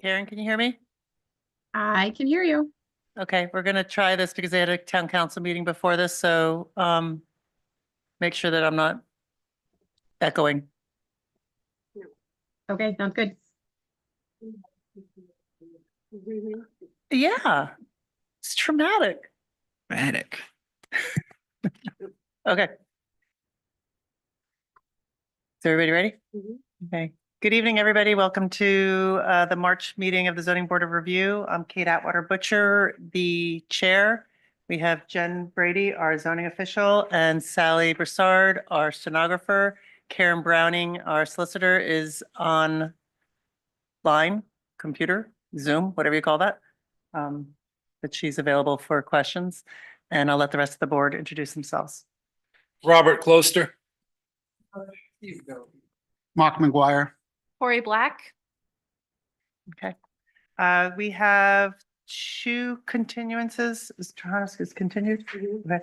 Karen, can you hear me? I can hear you. Okay, we're gonna try this because they had a town council meeting before this, so make sure that I'm not echoing. Okay, sounds good. Yeah, it's traumatic. Dramatic. Okay. Is everybody ready? Okay. Good evening, everybody. Welcome to the March meeting of the Zoning Board of Review. I'm Kate Atwater Butcher, the chair. We have Jen Brady, our zoning official, and Sally Broussard, our stenographer. Karen Browning, our solicitor, is on line, computer, Zoom, whatever you call that. But she's available for questions, and I'll let the rest of the board introduce themselves. Robert Closter. Mark McGuire. Corey Black. Okay. We have two continuances. Is continued? Okay.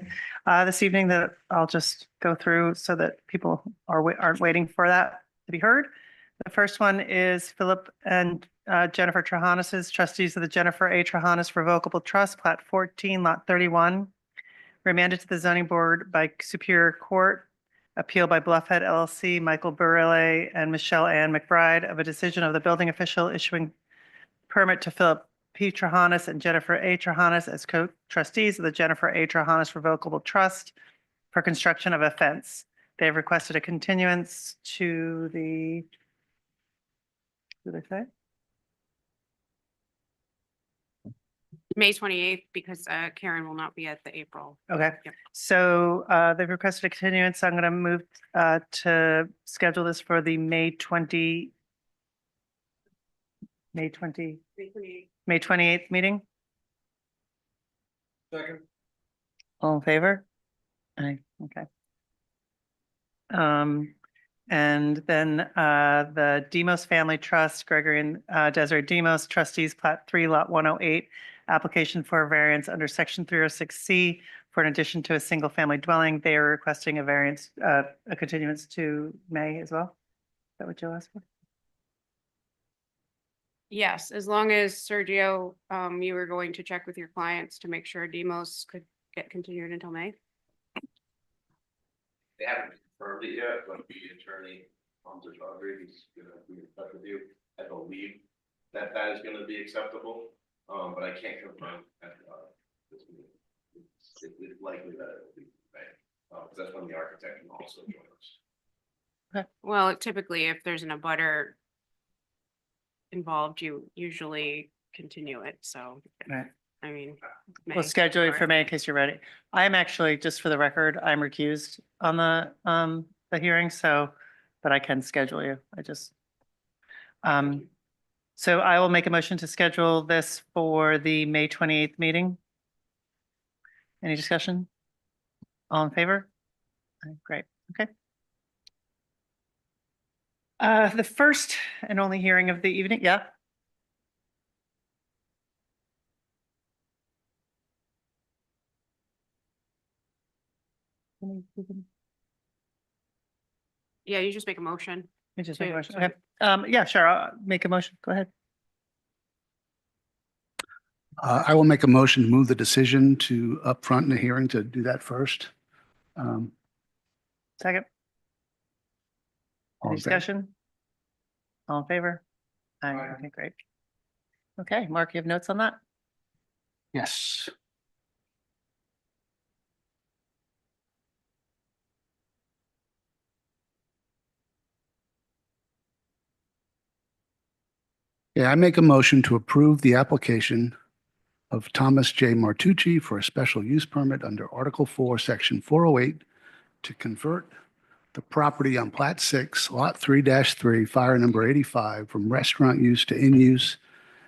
This evening that I'll just go through so that people aren't waiting for that to be heard. The first one is Philip and Jennifer Trahanas, trustees of the Jennifer A. Trahanas Revocable Trust, Plat 14, Lot 31, remanded to the zoning board by Superior Court, appeal by Bluffhead LLC, Michael Barile and Michelle Ann McBride of a decision of the building official issuing permit to Philip P. Trahanas and Jennifer A. Trahanas as co-trustees of the Jennifer A. Trahanas Revocable Trust for construction of a fence. They have requested a continuance to the, what did they say? May 28th, because Karen will not be at the April. Okay, Yep. so they've requested a continuance. I'm going to move to schedule this for the May 28th meeting. Second. All in favor? Aye, okay. And then the Demos Family Trust, Gregory and Desiree Demos, trustees, Plat 3, Lot 108, application for a variance under Section 306C for an addition to a single-family dwelling. They are requesting a variance, a continuance to May as well. Is that what Joe asked for? Yes, as long as Sergio, you were going to check with your clients to make sure Demos could get continued until May. They haven't confirmed it yet, but the attorney, Chaudhry, is gonna be in touch with you. I believe that is gonna be acceptable, but I can't confirm at this meeting. It's likely that it will be, because that's when the architect can also join us. Well, typically, if there's an abutter involved, you usually continue it, so, Right. I mean. We'll May, schedule it for sure. May in case you're ready. I'm actually, just for the record, I'm recused on the hearing, so, but I can schedule you. I just. So I will make a motion to schedule this for the May 28th meeting. Any discussion? All in favor? Great, okay. The first and only hearing of the evening, yeah? Yeah, you just make a motion. You just make a To- motion, to- okay. Yeah, sure, I'll make a motion, go ahead. I will make a motion to move the decision to upfront in the hearing to do that first. Second, All any in favor? discussion? All in favor? Aye, Aye. okay, great. Okay, Mark, you have notes on that? Yes. Yeah, I make a motion to approve the application of Thomas J. Martucci for a special use permit under Article 4, Section 408 to convert the property on Plat 6, Lot 3-3, fire number 85, from restaurant use to in-use,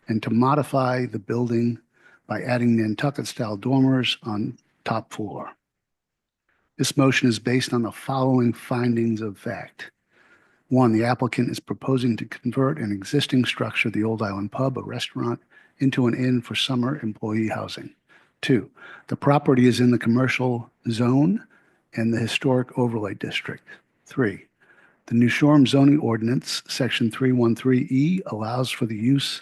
and to modify the building by adding Nantucket-style dormers on top floor. This motion is based on the following findings of fact. One, the applicant is proposing to convert an existing structure, the Old Island Pub, a restaurant, into an inn for summer employee housing. Two, the property is in the commercial zone and the historic overlay district. Three, the New Shoreham zoning ordinance, section 313E, allows for the use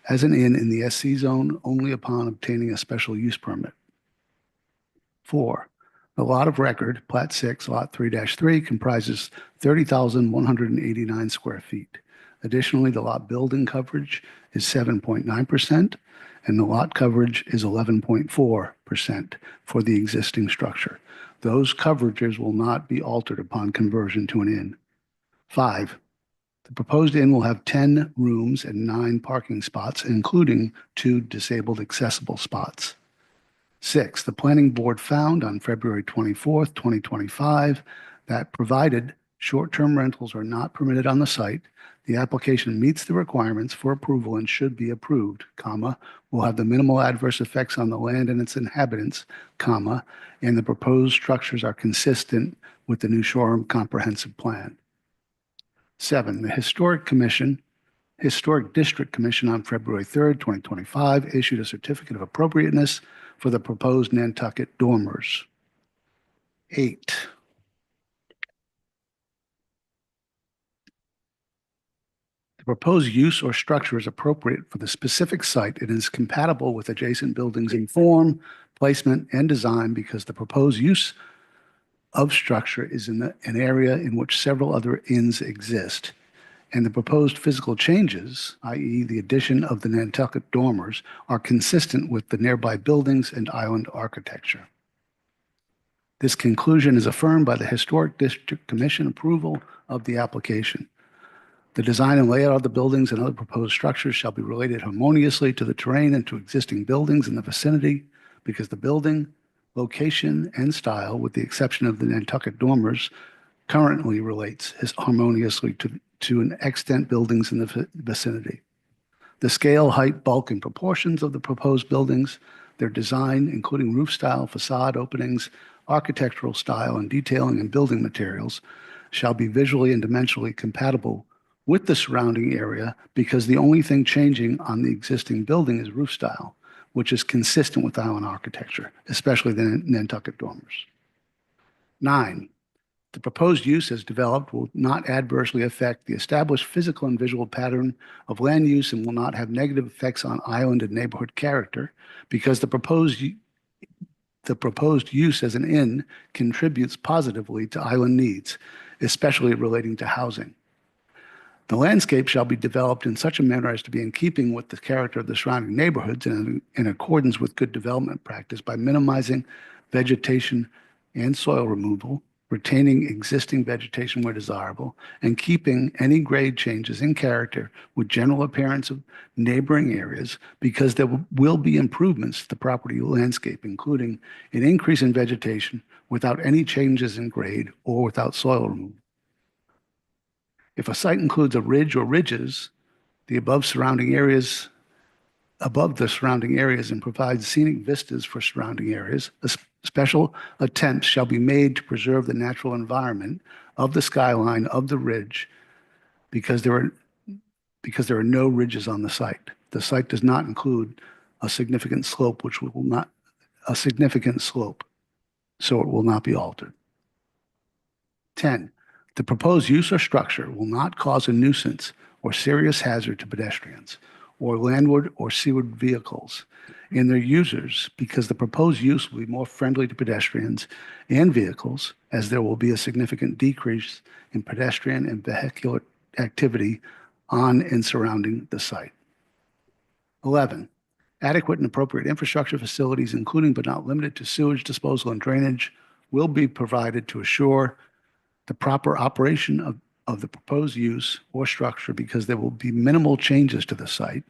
as an inn in the SC zone only upon obtaining a special use permit. 4, the lot of record, Plat 6, Lot 3-3, comprises 30,189 square feet. Additionally, the lot building coverage is 7.9%, and the lot coverage is 11.4% for the existing structure. Those coverages will not be altered upon conversion to an inn. 5, the proposed inn will have 10 rooms and 9 parking spots, including 2 disabled accessible spots. 6, the planning board found on February 24th, 2025, that provided short-term rentals are not permitted on the site, the application meets the requirements for approval and should be approved, will have the minimal adverse effects on the land and its inhabitants, and the proposed structures are consistent with the New Shoreham Comprehensive Plan. 7, the Historic District Commission on February 3rd, 2025 issued a certificate of appropriateness for the proposed Nantucket dormers. 8, the proposed use or structure is appropriate for the specific site and is compatible with adjacent buildings in form, placement, and design because the proposed use of structure is in an area in which several other inns exist, and the proposed physical changes, i.e. the addition of the Nantucket dormers, are consistent with the nearby buildings and island architecture. This conclusion is affirmed by the Historic District Commission approval of the application. The design and layout of the buildings and other proposed structures shall be related harmoniously to the terrain and to existing buildings in the vicinity because the building, location, and style, with the exception of the Nantucket dormers, currently relates harmoniously to an extant buildings in the vicinity. The scale, height, bulk, and proportions of the proposed buildings, their design, including roof style, facade openings, architectural style, and detailing and building materials, shall be visually and dimensionally compatible with the surrounding area because the only thing changing on the existing building is roof style, which is consistent with island architecture, especially the Nantucket dormers. 9, the proposed use as developed will not adversely affect the established physical and visual pattern of land use and will not have negative effects on island and neighborhood character because the proposed use as an inn contributes positively to island needs, especially relating to housing. The landscape shall be developed in such a manner as to be in keeping with the character of the surrounding neighborhoods and in accordance with good development practice by minimizing vegetation and soil removal, retaining existing vegetation where desirable, and keeping any grade changes in character with general appearance of neighboring areas because there will be improvements to the property landscape, including an increase in vegetation without any changes in grade or without soil removal. If a site includes a ridge or ridges, above the surrounding areas and provides scenic vistas for surrounding areas, special attempts shall be made to preserve the natural environment of the skyline of the ridge because there are no ridges on the site. The site does not include a significant slope, so it will not be altered. 10, the proposed use or structure will not cause a nuisance or serious hazard to pedestrians or landward or seaward vehicles and their users because the proposed use will be more friendly to pedestrians and vehicles as there will be a significant decrease in pedestrian and vehicular activity on and surrounding the site. 11, adequate and appropriate infrastructure facilities, including but not limited to sewage disposal and drainage, will be provided to assure the proper operation of the proposed use or structure because there will be minimal changes to the site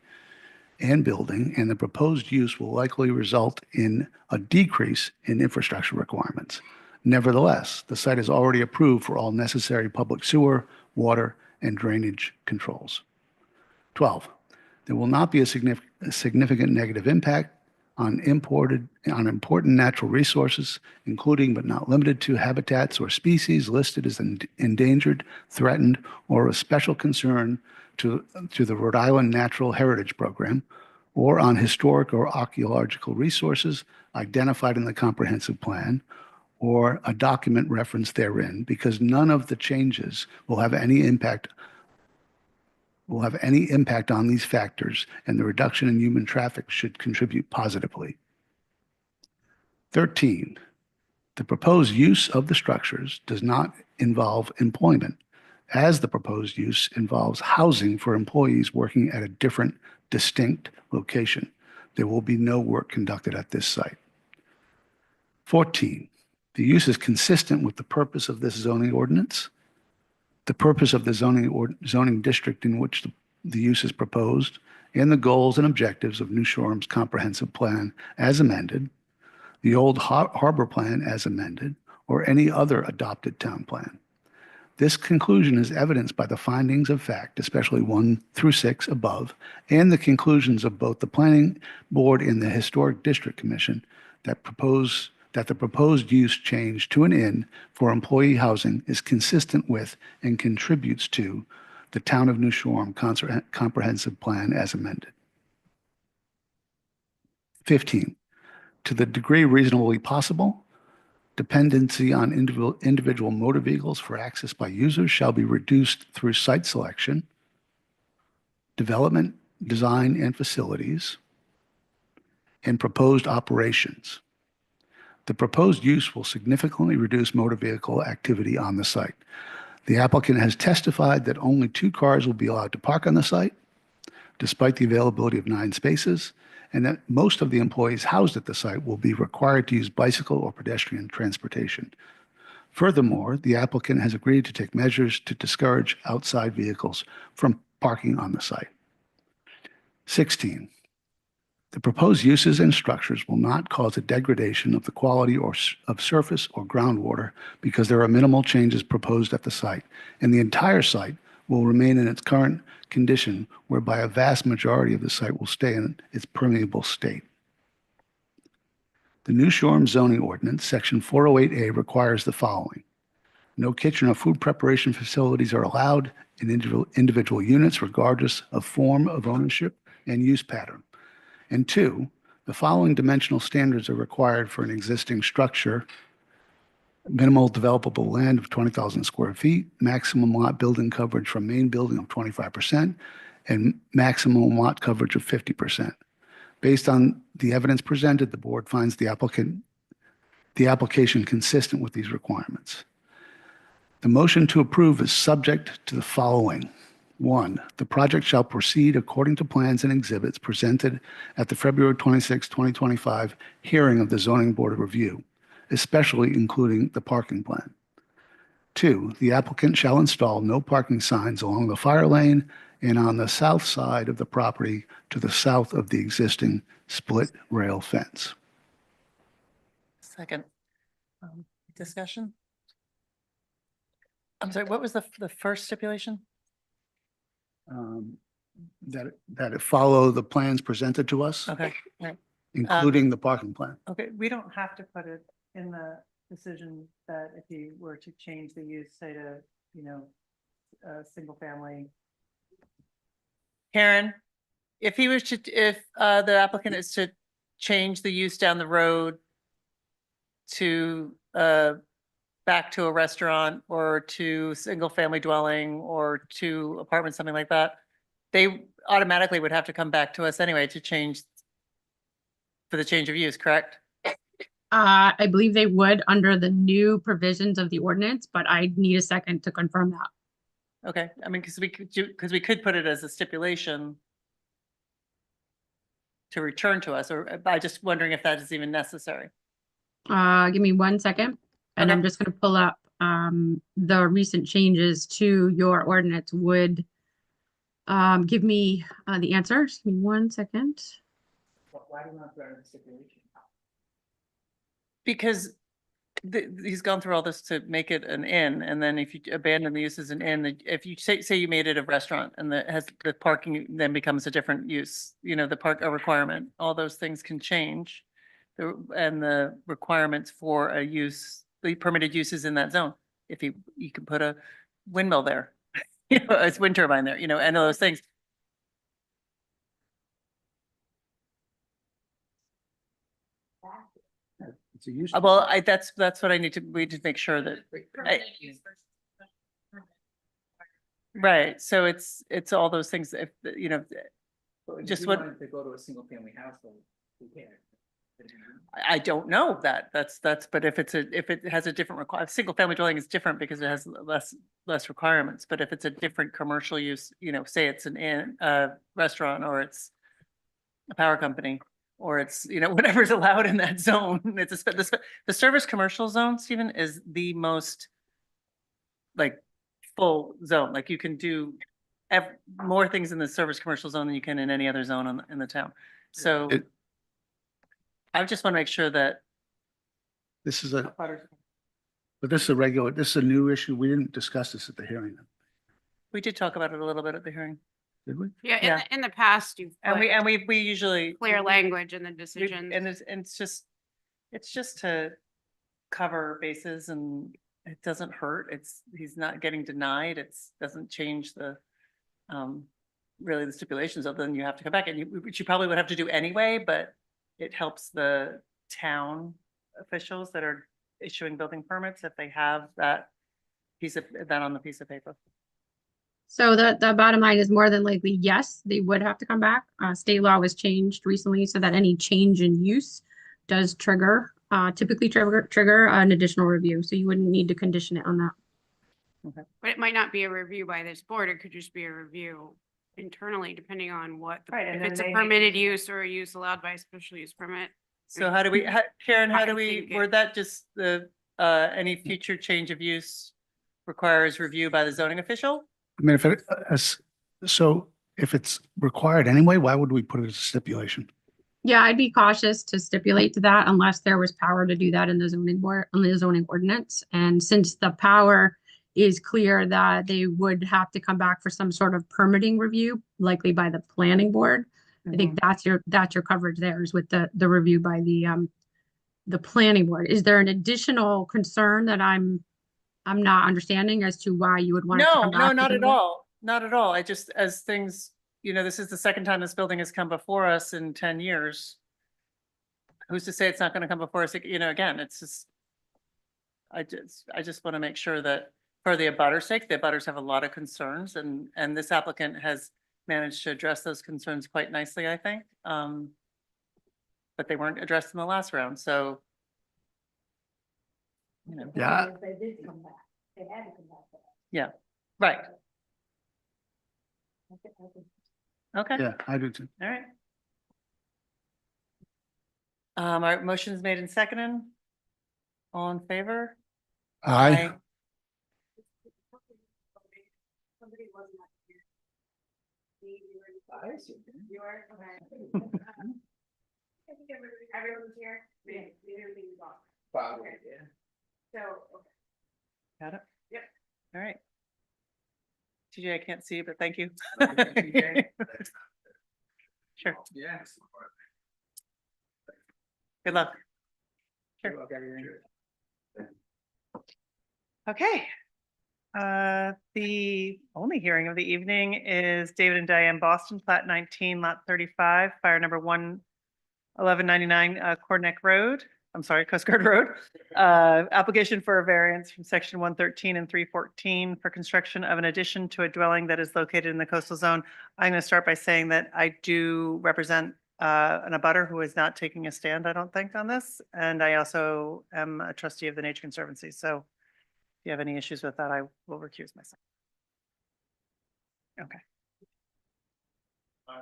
and building, and the proposed use will likely result in a decrease in infrastructure requirements. Nevertheless, the site is already approved for all necessary public sewer, water, and drainage controls. 12, there will not be a significant negative impact on important natural resources, including but not limited to habitats or species listed as endangered, threatened, or of special concern to the Rhode Island Natural Heritage Program, or on historic or archaeological resources identified in the comprehensive plan, or a document referenced therein, because none of the changes will have any impact will have any impact on these factors, and the reduction in human traffic should contribute positively. 13, the proposed use of the structures does not involve employment, as the proposed use involves housing for employees working at a different, distinct location. There will be no work conducted at this site. 14, the use is consistent with the purpose of this zoning ordinance, the purpose of the zoning district in which the use is proposed, and the goals and objectives of New Shoreham's comprehensive plan as amended, the old harbor plan as amended, or any other adopted town plan. This conclusion is evidenced by the findings of fact, especially 1 through 6 above, and the conclusions of both the Planning Board and the Historic District Commission that the proposed use change to an inn for employee housing is consistent with and contributes to the Town of New Shoreham Comprehensive Plan as amended. 15, to the degree reasonably possible, dependency on individual motor vehicles for access by users shall be reduced through site selection, development, design, and facilities, and proposed operations. The proposed use will significantly reduce motor vehicle activity on the site. The applicant has testified that only 2 cars will be allowed to park on the site, despite the availability of 9 spaces, and that most of the employees housed at the site will be required to use bicycle or pedestrian transportation. Furthermore, the applicant has agreed to take measures to discourage outside vehicles from parking on the site. 16, the proposed uses and structures will not cause a degradation of the quality of surface or groundwater because there are minimal changes proposed at the site, and the entire site will remain in its current condition, whereby a vast majority of the site will stay in its permeable state. The New Shoreham zoning ordinance, section 408A, requires the following. No kitchen or food preparation facilities are allowed in individual units, regardless of form of ownership and use pattern. And 2, the following dimensional standards are required for an existing structure: minimal developable land of 20,000 square feet, maximum lot building coverage from main building of 25%, and maximum lot coverage of 50%. Based on the evidence presented, the board finds the application consistent with these requirements. The motion to approve is subject to the following. 1, the project shall proceed according to plans and exhibits presented at the February 26, 2025 hearing of the Zoning Board of Review, especially including the parking plan. 2, the applicant shall install no parking signs along the fire lane and on the south side of the property to the south of the existing split rail fence. Second. Discussion? I'm sorry, what was the first stipulation? That it follow the plans presented to us, Okay, right. including the parking plan. Okay, we don't have to put it in the decision that if you were to change the use, say to, single family. Karen, if the applicant is to change the use down the road to, back to a restaurant or to single family dwelling or to apartment, something like that, they automatically would have to come back to us anyway to change for the change of use, correct? I believe they would under the new provisions of the ordinance, but I need a second to confirm that. Okay, I mean, because we could put it as a stipulation to return to us, or I just wondering if that is even necessary. Give me 1 second, and I'm Okay. just gonna pull up, the recent changes to your ordinance would give me, the answer. Just give me 1 second. Why do you not put it in stipulation? Because he's gone through all this to make it an inn, and then if you abandon the use as an inn, if you say you made it a restaurant and that has the parking then becomes a different use, a requirement, all those things can change. And the requirements for a use, the permitted uses in that zone. If you can put a windmill there, it's wind turbine there, and all those things. It's a use. Well, that's what we need to make sure that. Right, so it's all those things, if, you know, just what, To go to a single family household, we can. I don't know that, but if if it has a different single family dwelling is different because it has less requirements, but if it's a different commercial use, you know, say it's an inn, a restaurant, or it's a power company, or it's, you know, whatever's allowed in that zone, it's the service commercial zone, Stephen, is the most like full zone, like you can do more things in the service commercial zone than you can in any other zone in the town. So It- I just want to make sure that. This is but this is a regular, this is a new issue. We didn't discuss this at the hearing, We did talk about it a little bit at the hearing, did we? Yeah, Yeah. in the past, you've and put we usually. clear language in the we- decisions. And it's just to cover bases, and it doesn't hurt. He's not getting denied. Doesn't change really the stipulations, other than you have to come back, which you probably would have to do anyway, but it helps the town officials that are issuing building permits if they have that on the piece of paper. So the bottom line is more than likely, yes, they would have to come back. State law was changed recently so that any change in use does typically trigger an additional review. So you wouldn't need to condition it on that. But it might not be a review by this board. It could just be a review internally, depending on what, Right, and if then it's a they make permitted the- use or a use allowed by a special use permit. So how do we, Karen, how I do we think it- word that? Just any future change of use requires review by the zoning official? I mean, if it's required anyway, why would we put it as a stipulation? Yeah, I'd be cautious to stipulate to that unless there was power to do that in the zoning board, on the zoning ordinance. And since the power is clear that they would have to come back for some sort of permitting review, likely by the planning board. I think that's your coverage there, is with the review by the planning board. Is there an additional concern that I'm not understanding as to why you would want it to No, come no, back? not to at the- all. Not at all. I just, as things, you know, this is the second time this building has come before us in 10 years. Who's to say it's not going to come before us, you know, again, it's just, I just want to make sure that for the abutters' sake, the abutters have a lot of concerns, and this applicant has managed to address those concerns quite nicely, I think. But they weren't addressed in the last round, so. You know, Yeah, They did come back. They had to come back. for that. yeah, right, I think okay, yeah, I do too. all right. Our motion is made and seconded. All in favor? Aye. Somebody was not here. You were, okay. I think everyone's here. Everything's off. Okay. So, okay. Got it? Yep. All right. TJ, I can't see you, but thank you. TJ. Sure, Yes. good luck. Sure. Okay. The only hearing of the evening is David and Diane Boston, plat 19, lot 35, fire number 1199, Cord Neck Road. I'm sorry, Coast Guard Road. Application for a variance from section 113 and 314 for construction of an addition to a dwelling that is located in the coastal zone. I'm going to start by saying that I do represent an abutter who is not taking a stand, I don't think, on this. And I also am a trustee of the Nature Conservancy. So if you have any issues with that, I will recuse myself. Okay.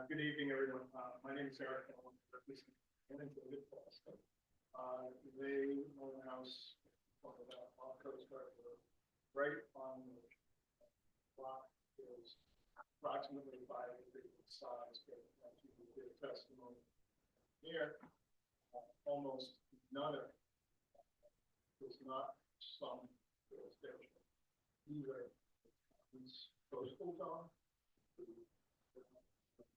Good evening, everyone. My name is Eric. They own a house on Coast Guard Road, right on the block is approximately 5 acres in size, but as you will get testimony here, almost none of it is not some jurisdiction. Either these coastal zone,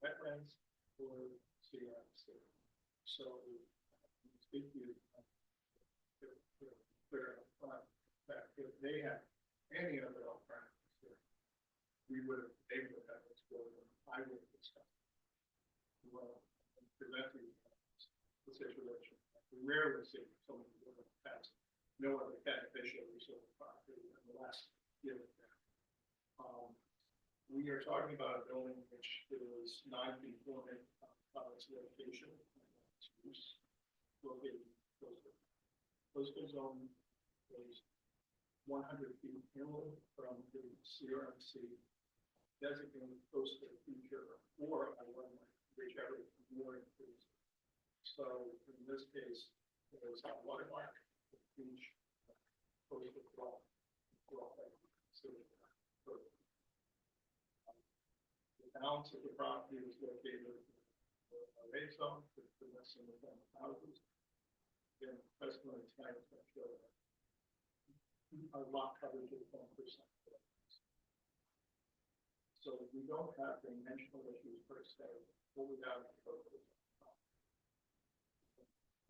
wetlands, or CIC. So speak to you clear up front that if they had any other alternatives here, we would have been able to have this building. I would have discussed. Well, present you the situation. We rarely see someone who has no other beneficiaries of the property in the last year. We are talking about a building which is non-conforming on its location. Its use, located in coastal zone is 100 feet inland from the CRMC designated coastal feature or I-1, whichever is more increased. So in this case, there's a watermark, beach, coastal rock. The balance of the property is located in a red zone, the single family houses. Again, testimony tonight is going to show that our lot coverage is 1%. So we don't have dimensional issues per se, what we have is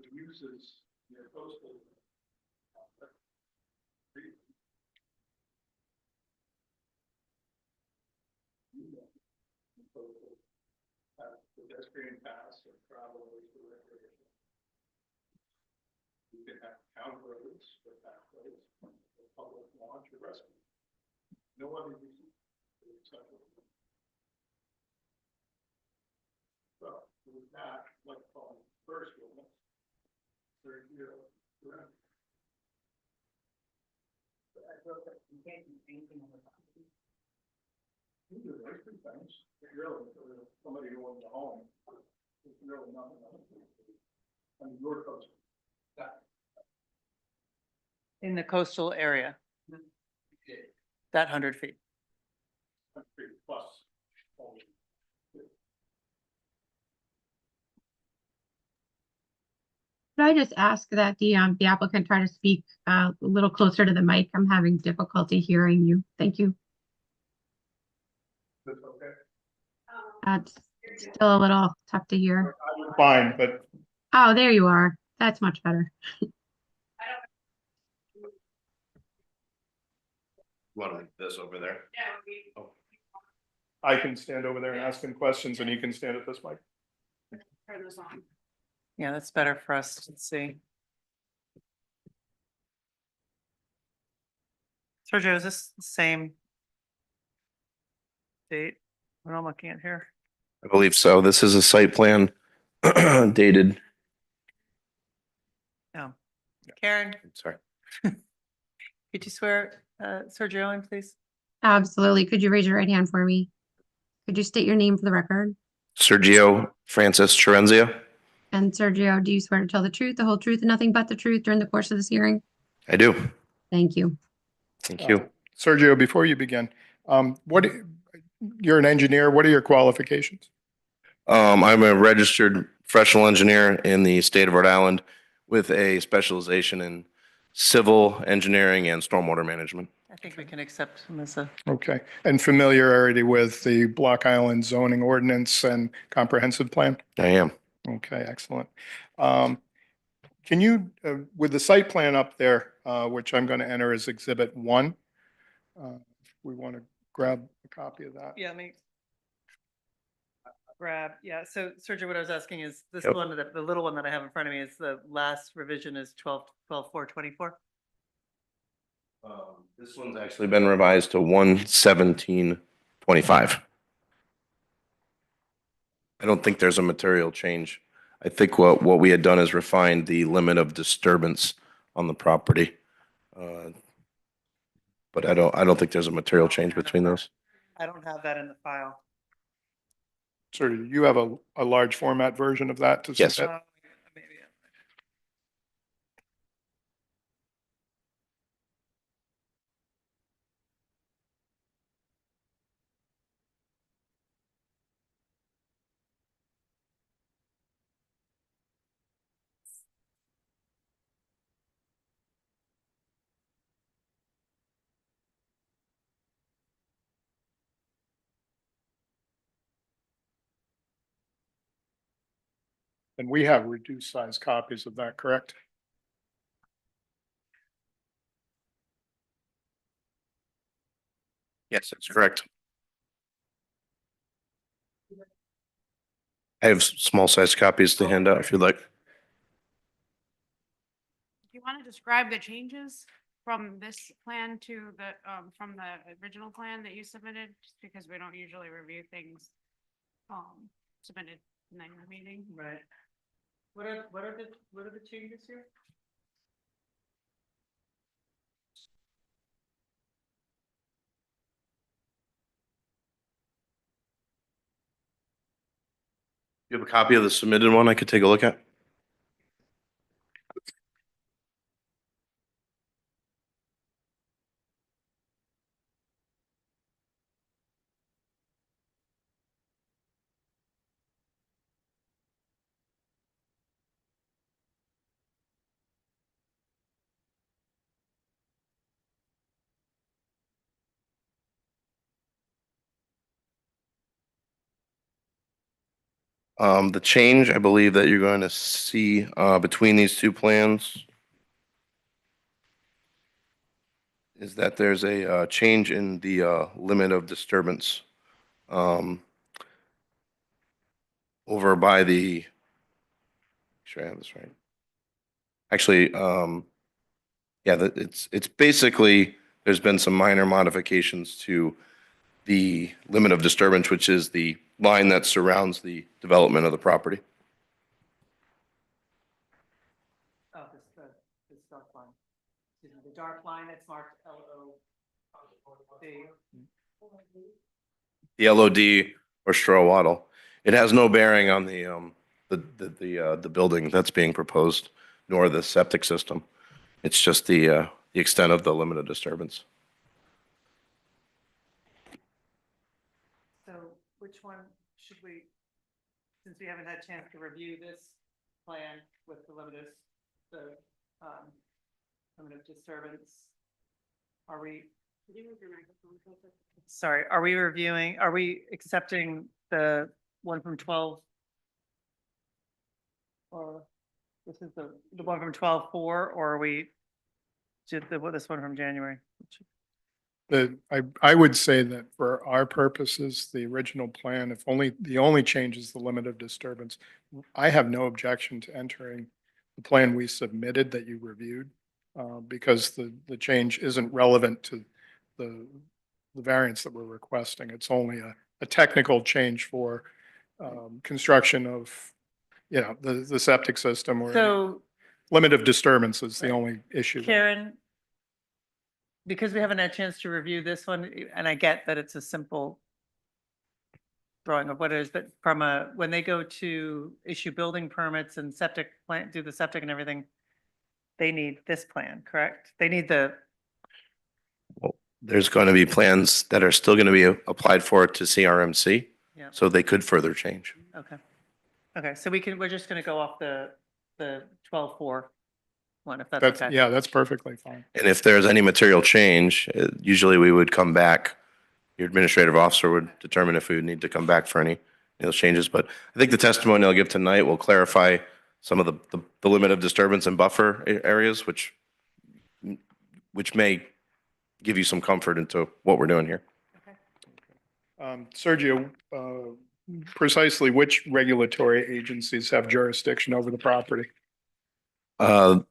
the uses near coastal. Pedestrian paths or travel ways for recreation. You can have town roads or pathways, or public launch or rescue. No other uses are acceptable. So with that, let's call first one. Third year. I thought that you can't do anything on the property. You do those two things. Really, for somebody who owns a home, it's really nothing. I mean, your coast. In the coastal area, that 100 feet. Plus. Could I just ask that the applicant try to speak a little closer to the mic? I'm having difficulty hearing you. Thank you. That's okay. That's still a little tough to hear. I'm fine, but Oh, there you are. That's much better. Want this over there? I can stand over there and ask him questions and he can stand at this mic. Turn this on. Yeah, that's better for us to see. Sergio, is this the same date? What I'm looking at here. I believe so. This is a site plan dated, No. Karen, sorry. could you swear Sergio in, please? Absolutely. Could you raise your right hand for me? Could you state your name for the record? Sergio Francis Chirenzia. And Sergio, do you swear to tell the truth, the whole truth, and nothing but the truth during the course of this hearing? I do. Thank you. Thank you. Sergio, before you begin, you're an engineer. What are your qualifications? I'm a registered professional engineer in the state of Rhode Island with a specialization in civil engineering and stormwater management. I think we can accept him as a, Okay. And familiarity with the Block Island zoning ordinance and comprehensive plan? I am. Okay, excellent. Can you, with the site plan up there, which I'm going to enter as Exhibit 1, we want to grab a copy of that? yeah, let me grab, yeah, so Sergio, what I was asking is this Yep. one, the little one that I have in front of me is the last revision is 12/4/24. This one's actually been revised to 1/17/25. I don't think there's a material change. I think what we had done is refined the limit of disturbance on the property. But I don't think there's a material change between those. I don't have that in the file. Sir, do you have a large format version of that to Yes. submit? Maybe. And we have reduced size copies of that, correct? Yes, that's correct. I have small size copies to hand out if you'd like. Do you want to describe the changes from this plan to the, from the original plan that you submitted, just because we don't usually review things submitted in the meeting. Right. What are the changes here? You have a copy of the submitted one I could take a look at? The change, I believe that you're going to see, between these two plans is that there's a, change in the, limit of disturbance. Um, over by the, sure I have this right. Actually, yeah, it's basically, there's been some minor modifications to the limit of disturbance, which is the line that surrounds the development of the property. Oh, this dark line. Excuse me, the dark line that's marked LO. The LOD or straw wattle. It has no bearing on the building that's being proposed, nor the septic system. It's just the extent of the limit of disturbance. So which one should we, since we haven't had a chance to review this plan with the limit of disturbance, are we? Could you move your microphone closer? Sorry, are we accepting the one from 12? Or this is the one from 12-4, or are we did this one from January? I would say that for our purposes, the original plan, the only change is the limit of disturbance. I have no objection to entering the plan we submitted that you reviewed, because the change isn't relevant to the variance that we're requesting. It's only a technical change for construction of, the septic system, or So limit of disturbance is the only issue. Karen, because we haven't had a chance to review this one, and I get that it's a simple drawing of what it is, but when they go to issue building permits and septic plant, do the septic and everything, they need this plan, correct? They need There's going to be plans that are still going to be applied for to CRMC, yeah, so they could further change. okay. Okay, so we're just gonna go off the 12-4 one, if that's That's, okay. yeah, that's perfectly fine. And if there's any material change, usually we would come back. Your administrative officer would determine if we would need to come back for any of those changes. But I think the testimony I'll give tonight will clarify some of the limit of disturbance and buffer areas, which may give you some comfort into what we're doing here. Sergio, precisely which regulatory agencies have jurisdiction over the property? The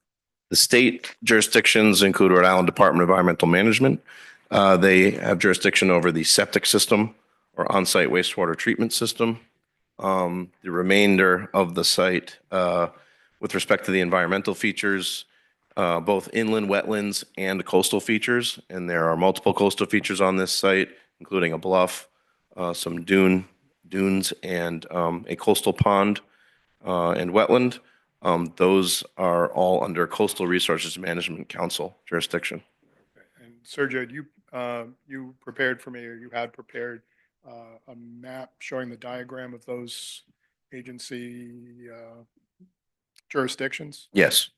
state jurisdictions include Rhode Island Department of Environmental Management. They have jurisdiction over the septic system or on-site wastewater treatment system. The remainder of the site, with respect to the environmental features, both inland wetlands and coastal features. And there are multiple coastal features on this site, including a bluff, some dunes, and a coastal pond and wetland. Those are all under Coastal Resources Management Council jurisdiction. And Sergio, you prepared for me, or you had prepared a map showing the diagram of those agency jurisdictions? Yes.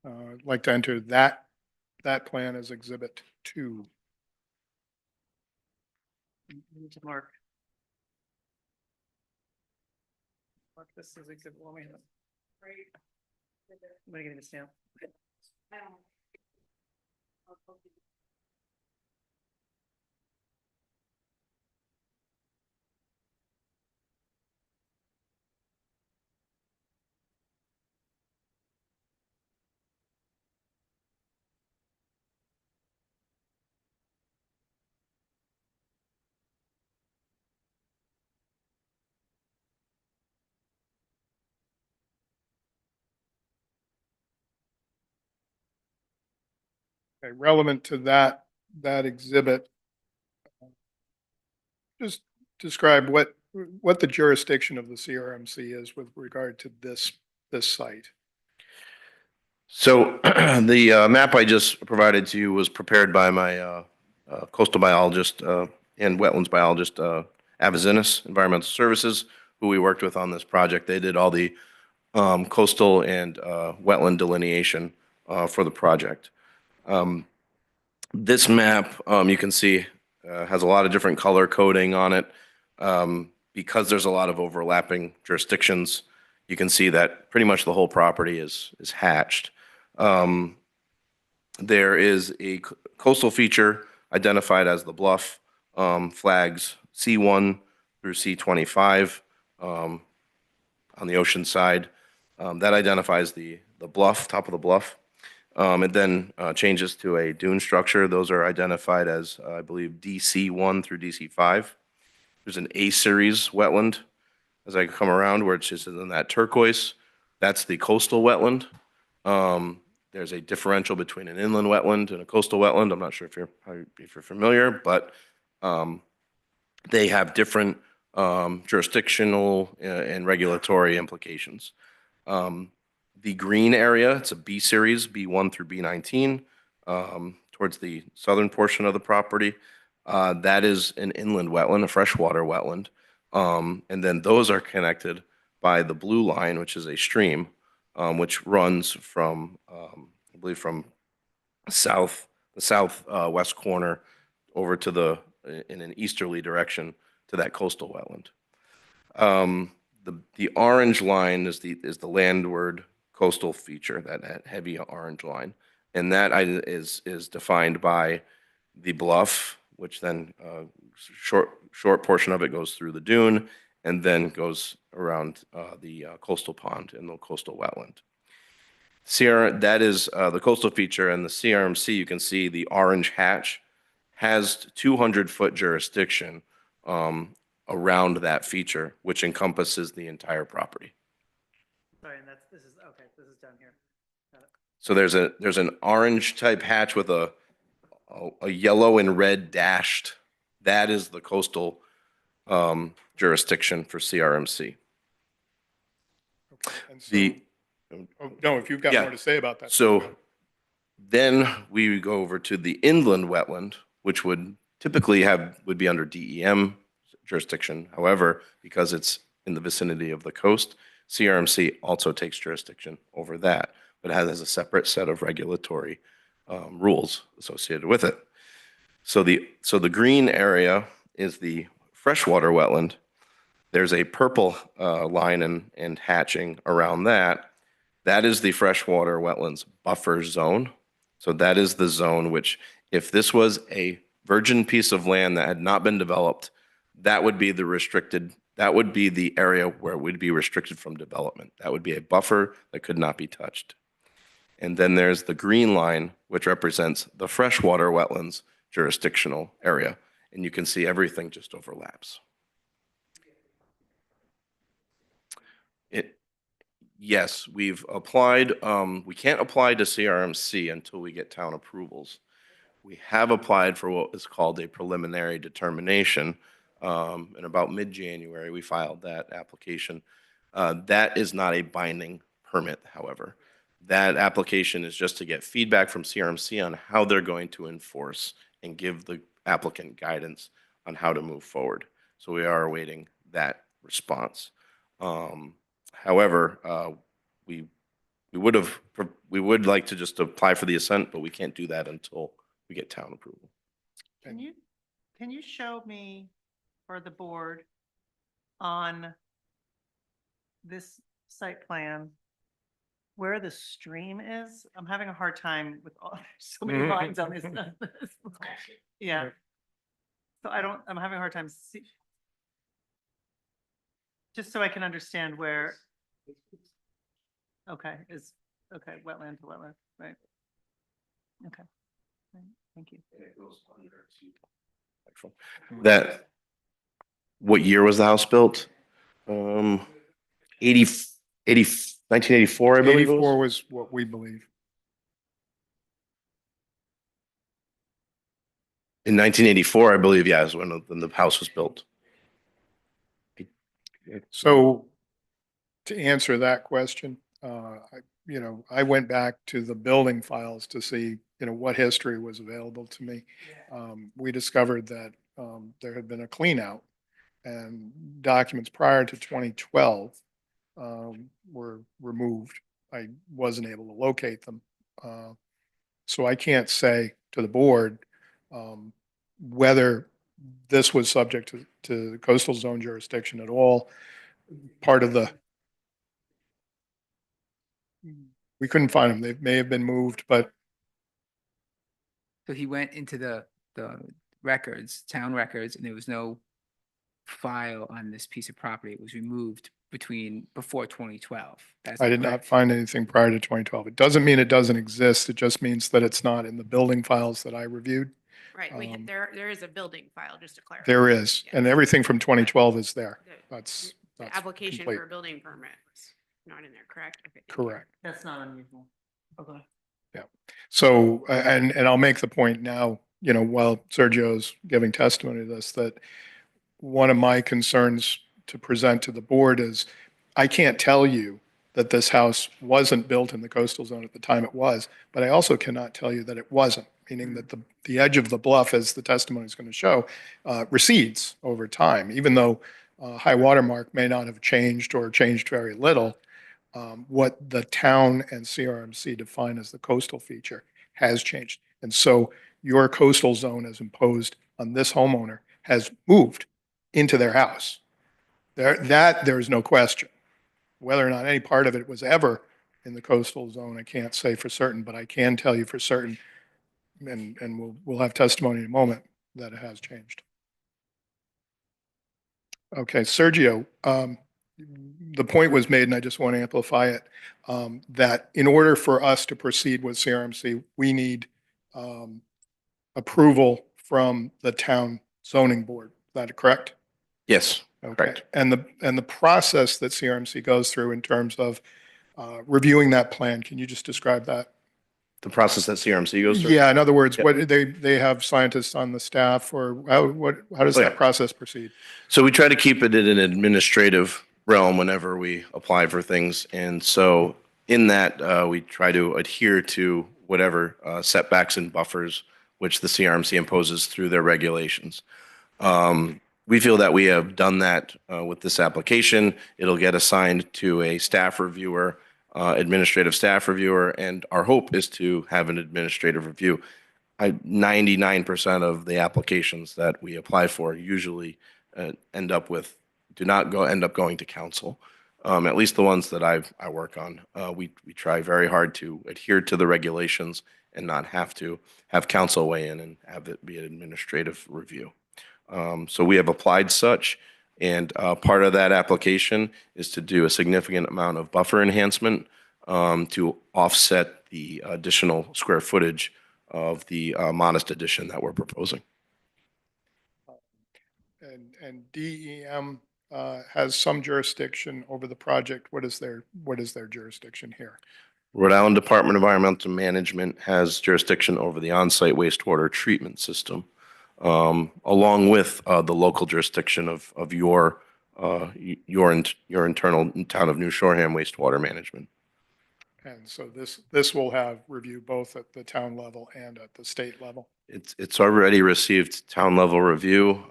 I'd like to enter that plan as Exhibit 2. Need to mark this as exhibit one. We have. I'm gonna give you the stamp. I don't know. Okay, relevant to that exhibit. Just describe what the jurisdiction of the CRMC is with regard to this site. So the map I just provided to you was prepared by my coastal biologist and wetlands biologist, Avazinis Environmental Services, who we worked with on this project. They did all the coastal and wetland delineation for the project. This map, you can see, has a lot of different color coding on it. Because there's a lot of overlapping jurisdictions, you can see that pretty much the whole property is hatched. There is a coastal feature identified as the bluff, flags C1 through C25 on the ocean side. That identifies the bluff, top of the bluff. It then changes to a dune structure. Those are identified as, I believe, DC1 through DC5. There's an A-series wetland as I come around, where it's just in that turquoise. That's the coastal wetland. There's a differential between an inland wetland and a coastal wetland. I'm not sure if you're familiar, but they have different jurisdictional and regulatory implications. The green area, it's a B series, B1 through B19, towards the southern portion of the property. That is an inland wetland, a freshwater wetland. And then those are connected by the blue line, which is a stream, which runs from, I believe, from the southwest corner over to in an easterly direction to that coastal wetland. The orange line is the landward coastal feature, that heavy orange line. And that is defined by the bluff, which then short portion of it goes through the dune and then goes around the coastal pond and the coastal wetland. That is the coastal feature, and the CRMC, you can see the orange hatch has 200-foot jurisdiction around that feature, which encompasses the entire property. Sorry, and this is down here. So there's an orange type hatch with a yellow and red dashed. That is the coastal jurisdiction for CRMC. Okay, and so, no, if you've got Yeah. more to say about that. So then we go over to the inland wetland, which would typically would be under DEM jurisdiction. However, because it's in the vicinity of the coast, CRMC also takes jurisdiction over that, but has a separate set of regulatory rules associated with it. So the green area is the freshwater wetland. There's a purple line and hatching around that. That is the freshwater wetlands buffer zone. So that is the zone which, if this was a virgin piece of land that had not been developed, that would be the area where it would be restricted from development. That would be a buffer that could not be touched. And then there's the green line, which represents the freshwater wetlands jurisdictional area. And you can see everything just overlaps. Yes, we've applied. We can't apply to CRMC until we get town approvals. We have applied for what is called a preliminary determination. In about mid-January, we filed that application. That is not a binding permit, however. That application is just to get feedback from CRMC on how they're going to enforce and give the applicant guidance on how to move forward. So we are awaiting that response. However, we would like to just apply for the assent, but we can't do that until we get town approval. Can you show me or the board on this site plan where the stream is? I'm having a hard time with so many lines on this. Yeah. So I'm having a hard time see. Just so I can understand where. Okay, wetland to wetland, right? Okay, right, thank you. What year was the house built? 1984, I believe. 84 was what we believe. In 1984, I believe, yeah, is when the house was built. So to answer that question, I went back to the building files to see, what history was available to me. We discovered that there had been a clean out and documents prior to 2012 were removed. I wasn't able to locate them. So I can't say to the board whether this was subject to coastal zone jurisdiction at all. Part of we couldn't find them. They may have been moved, but So he went into the records, town records, and there was no file on this piece of property. It was removed before 2012. That's I did not correct? find anything prior to 2012. It doesn't mean it doesn't exist. It just means that it's not in the building files that I reviewed. Right, Um, there is a building file, just to clarify. There is, and Yes. everything from 2012 is there. The- That's The application complete. for a building permit was not in there, correct? Okay, thank you. Correct. That's not unusual. Okay. So, and I'll make the point now, while Sergio's giving testimony to this, that one of my concerns to present to the board is I can't tell you that this house wasn't built in the coastal zone at the time it was, but I also cannot tell you that it wasn't, meaning that the edge of the bluff, as the testimony is going to show, recedes over time, even though high water mark may not have changed or changed very little. What the town and CRMC define as the coastal feature has changed. And so your coastal zone as imposed on this homeowner has moved into their house. There is no question. Whether or not any part of it was ever in the coastal zone, I can't say for certain, but I can tell you for certain, and we'll have testimony in a moment, that it has changed. Okay, Sergio, the point was made, and I just want to amplify it, that in order for us to proceed with CRMC, we need approval from the town zoning board. Is that correct? Yes, Okay. correct. And the process that CRMC goes through in terms of reviewing that plan, can you just describe that? The process that CRMC goes through? Yeah, in other words, Yep. what they have scientists on the staff, or how does Oh, yeah. that process proceed? So we try to keep it in an administrative realm whenever we apply for things. And so in that, we try to adhere to whatever setbacks and buffers which the CRMC imposes through their regulations. We feel that we have done that with this application. It'll get assigned to a staff reviewer, administrative staff reviewer, and our hope is to have an administrative review. 99% of the applications that we apply for usually end up going to council. At least the ones that I work on. We try very hard to adhere to the regulations and not have to have council weigh in and have it be an administrative review. So we have applied such, and part of that application is to do a significant amount of buffer enhancement to offset the additional square footage of the modest addition that we're proposing. And DEM has some jurisdiction over the project. What is their jurisdiction here? Rhode Island Department of Environmental Management has jurisdiction over the on-site wastewater treatment system, along with the local jurisdiction of your internal town of New Shoreham wastewater management. And so this will have review both at the town level and at the state level. It's already received town level review.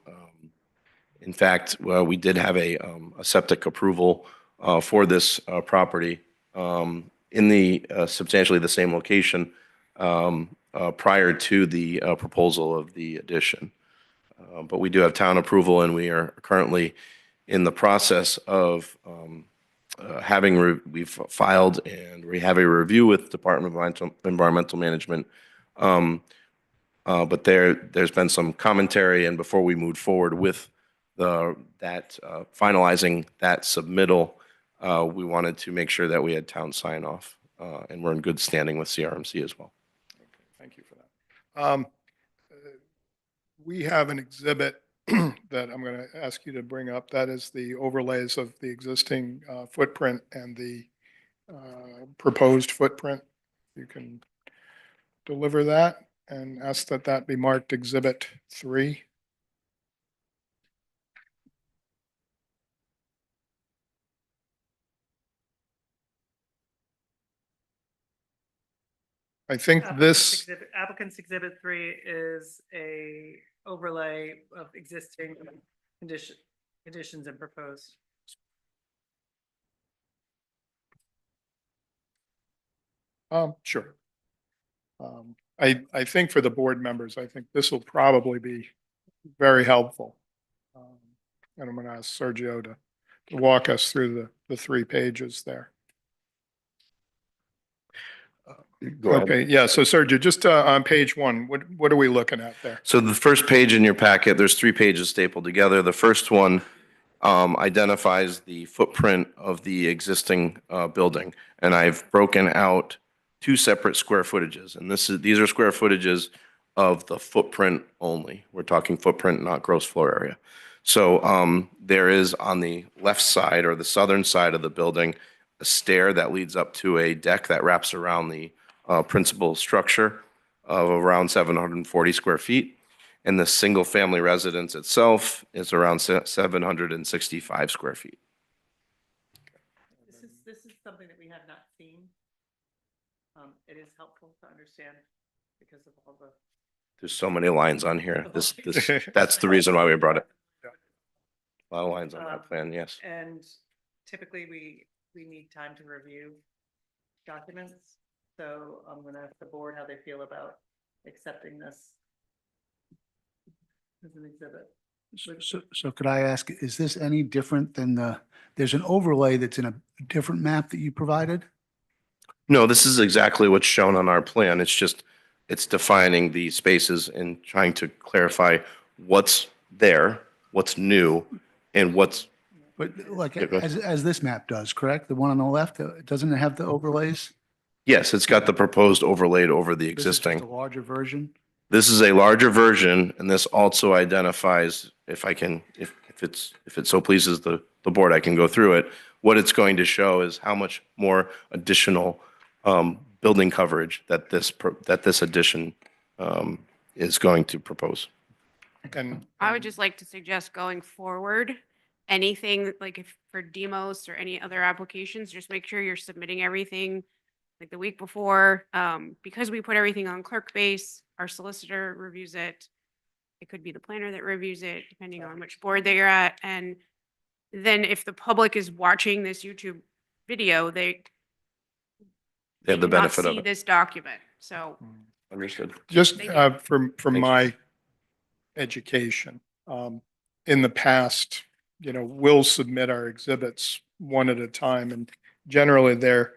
In fact, we did have a septic approval for this property in the substantially the same location prior to the proposal of the addition. But we do have town approval, and we are currently in the process of we've filed and we have a review with Department of Environmental Management. But there's been some commentary, and before we moved forward with finalizing that submittal, we wanted to make sure that we had town sign off, and we're in good standing with CRMC as well. Okay, thank you for that. We have an exhibit that I'm going to ask you to bring up. That is the overlays of the existing footprint and the proposed footprint. You can deliver that. and ask that that be marked Exhibit 3. I think this, Applicant's exhibit 3 is a overlay of existing conditions and proposed. sure. I think for the board members, I think this will probably be very helpful. And I'm going to ask Sergio to walk us through the 3 pages there. Go ahead. Okay, yeah, so Sergio, just on page 1, what are we looking at there? So the first page in your packet, there's 3 pages stapled together. The first one identifies the footprint of the existing building. And I've broken out 2 separate square footages. And these are square footages of the footprint only. We're talking footprint, not gross floor area. So there is on the left side or the southern side of the building, a stair that leads up to a deck that wraps around the principal structure of around 740 square feet. And the single-family residence itself is around 765 square feet. This is something that we have not seen. It is helpful to understand because of all the. There's so many lines on here. That's the reason why we brought it. A lot of lines on that plan, yes. And typically we need time to review documents. So I'm gonna ask the board how they feel about accepting this as an exhibit. So could I ask, is this any different than there's an overlay that's in a different map that you provided? No, this is exactly what's shown on our plan. It's defining the spaces and trying to clarify what's there, what's new, and what's, But like, Yeah, go ahead. as this map does, correct? The one on the left, doesn't it have the overlays? yes, it's got the proposed overlaid over the This is just existing. a larger version? This is a larger version, and this also identifies, if it so pleases the board, I can go through it. What it's going to show is how much more additional building coverage that this addition is going to propose. And I would just like to suggest going forward, anything like if for demos or any other applications, just make sure you're submitting everything like the week before. Because we put everything on clerk base, our solicitor reviews it. It could be the planner that reviews it, depending on which board they are at. And then if the public is watching this YouTube video, they They have the do not benefit of see it. this document. So Understood. just Thank you. from Thanks. my education, in the past, we'll submit our exhibits one at a time, and generally they're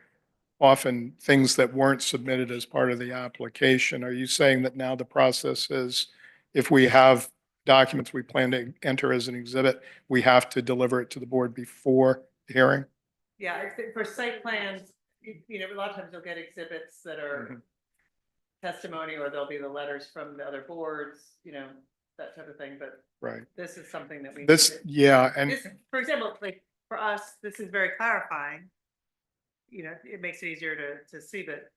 often things that weren't submitted as part of the application. Are you saying that now the process is if we have documents we plan to enter as an exhibit, we have to deliver it to the board before the hearing? Yeah, I think for site plans, a lot of times you'll get exhibits that are testimony, or there'll be the letters from the other boards, that type of thing, but Right. this is something that we. This, yeah, and This, for example, like for us, this is very clarifying. It makes it easier to see, but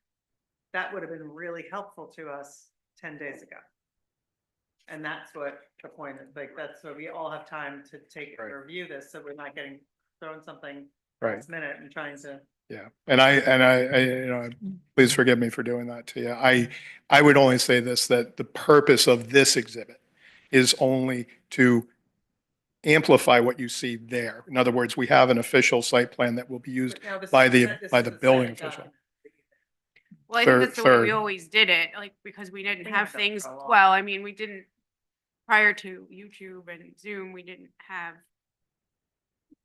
that would have been really helpful to us 10 days ago. And that's what the point is, like, that's so we all have time to take and Right. review this, so we're not getting thrown something right. last minute and trying to. Yeah, and I, please forgive me for doing that to you. I would only say this, that the purpose of this exhibit is only to amplify what you see there. In other words, we have an official site plan that will be used. Now, this by is the- this by is the a building second official. document. Well, I Third- think that's the way we third. always did it, like, because we didn't We have have done things, for a while. well, I mean, we didn't, prior to YouTube and Zoom, we didn't have.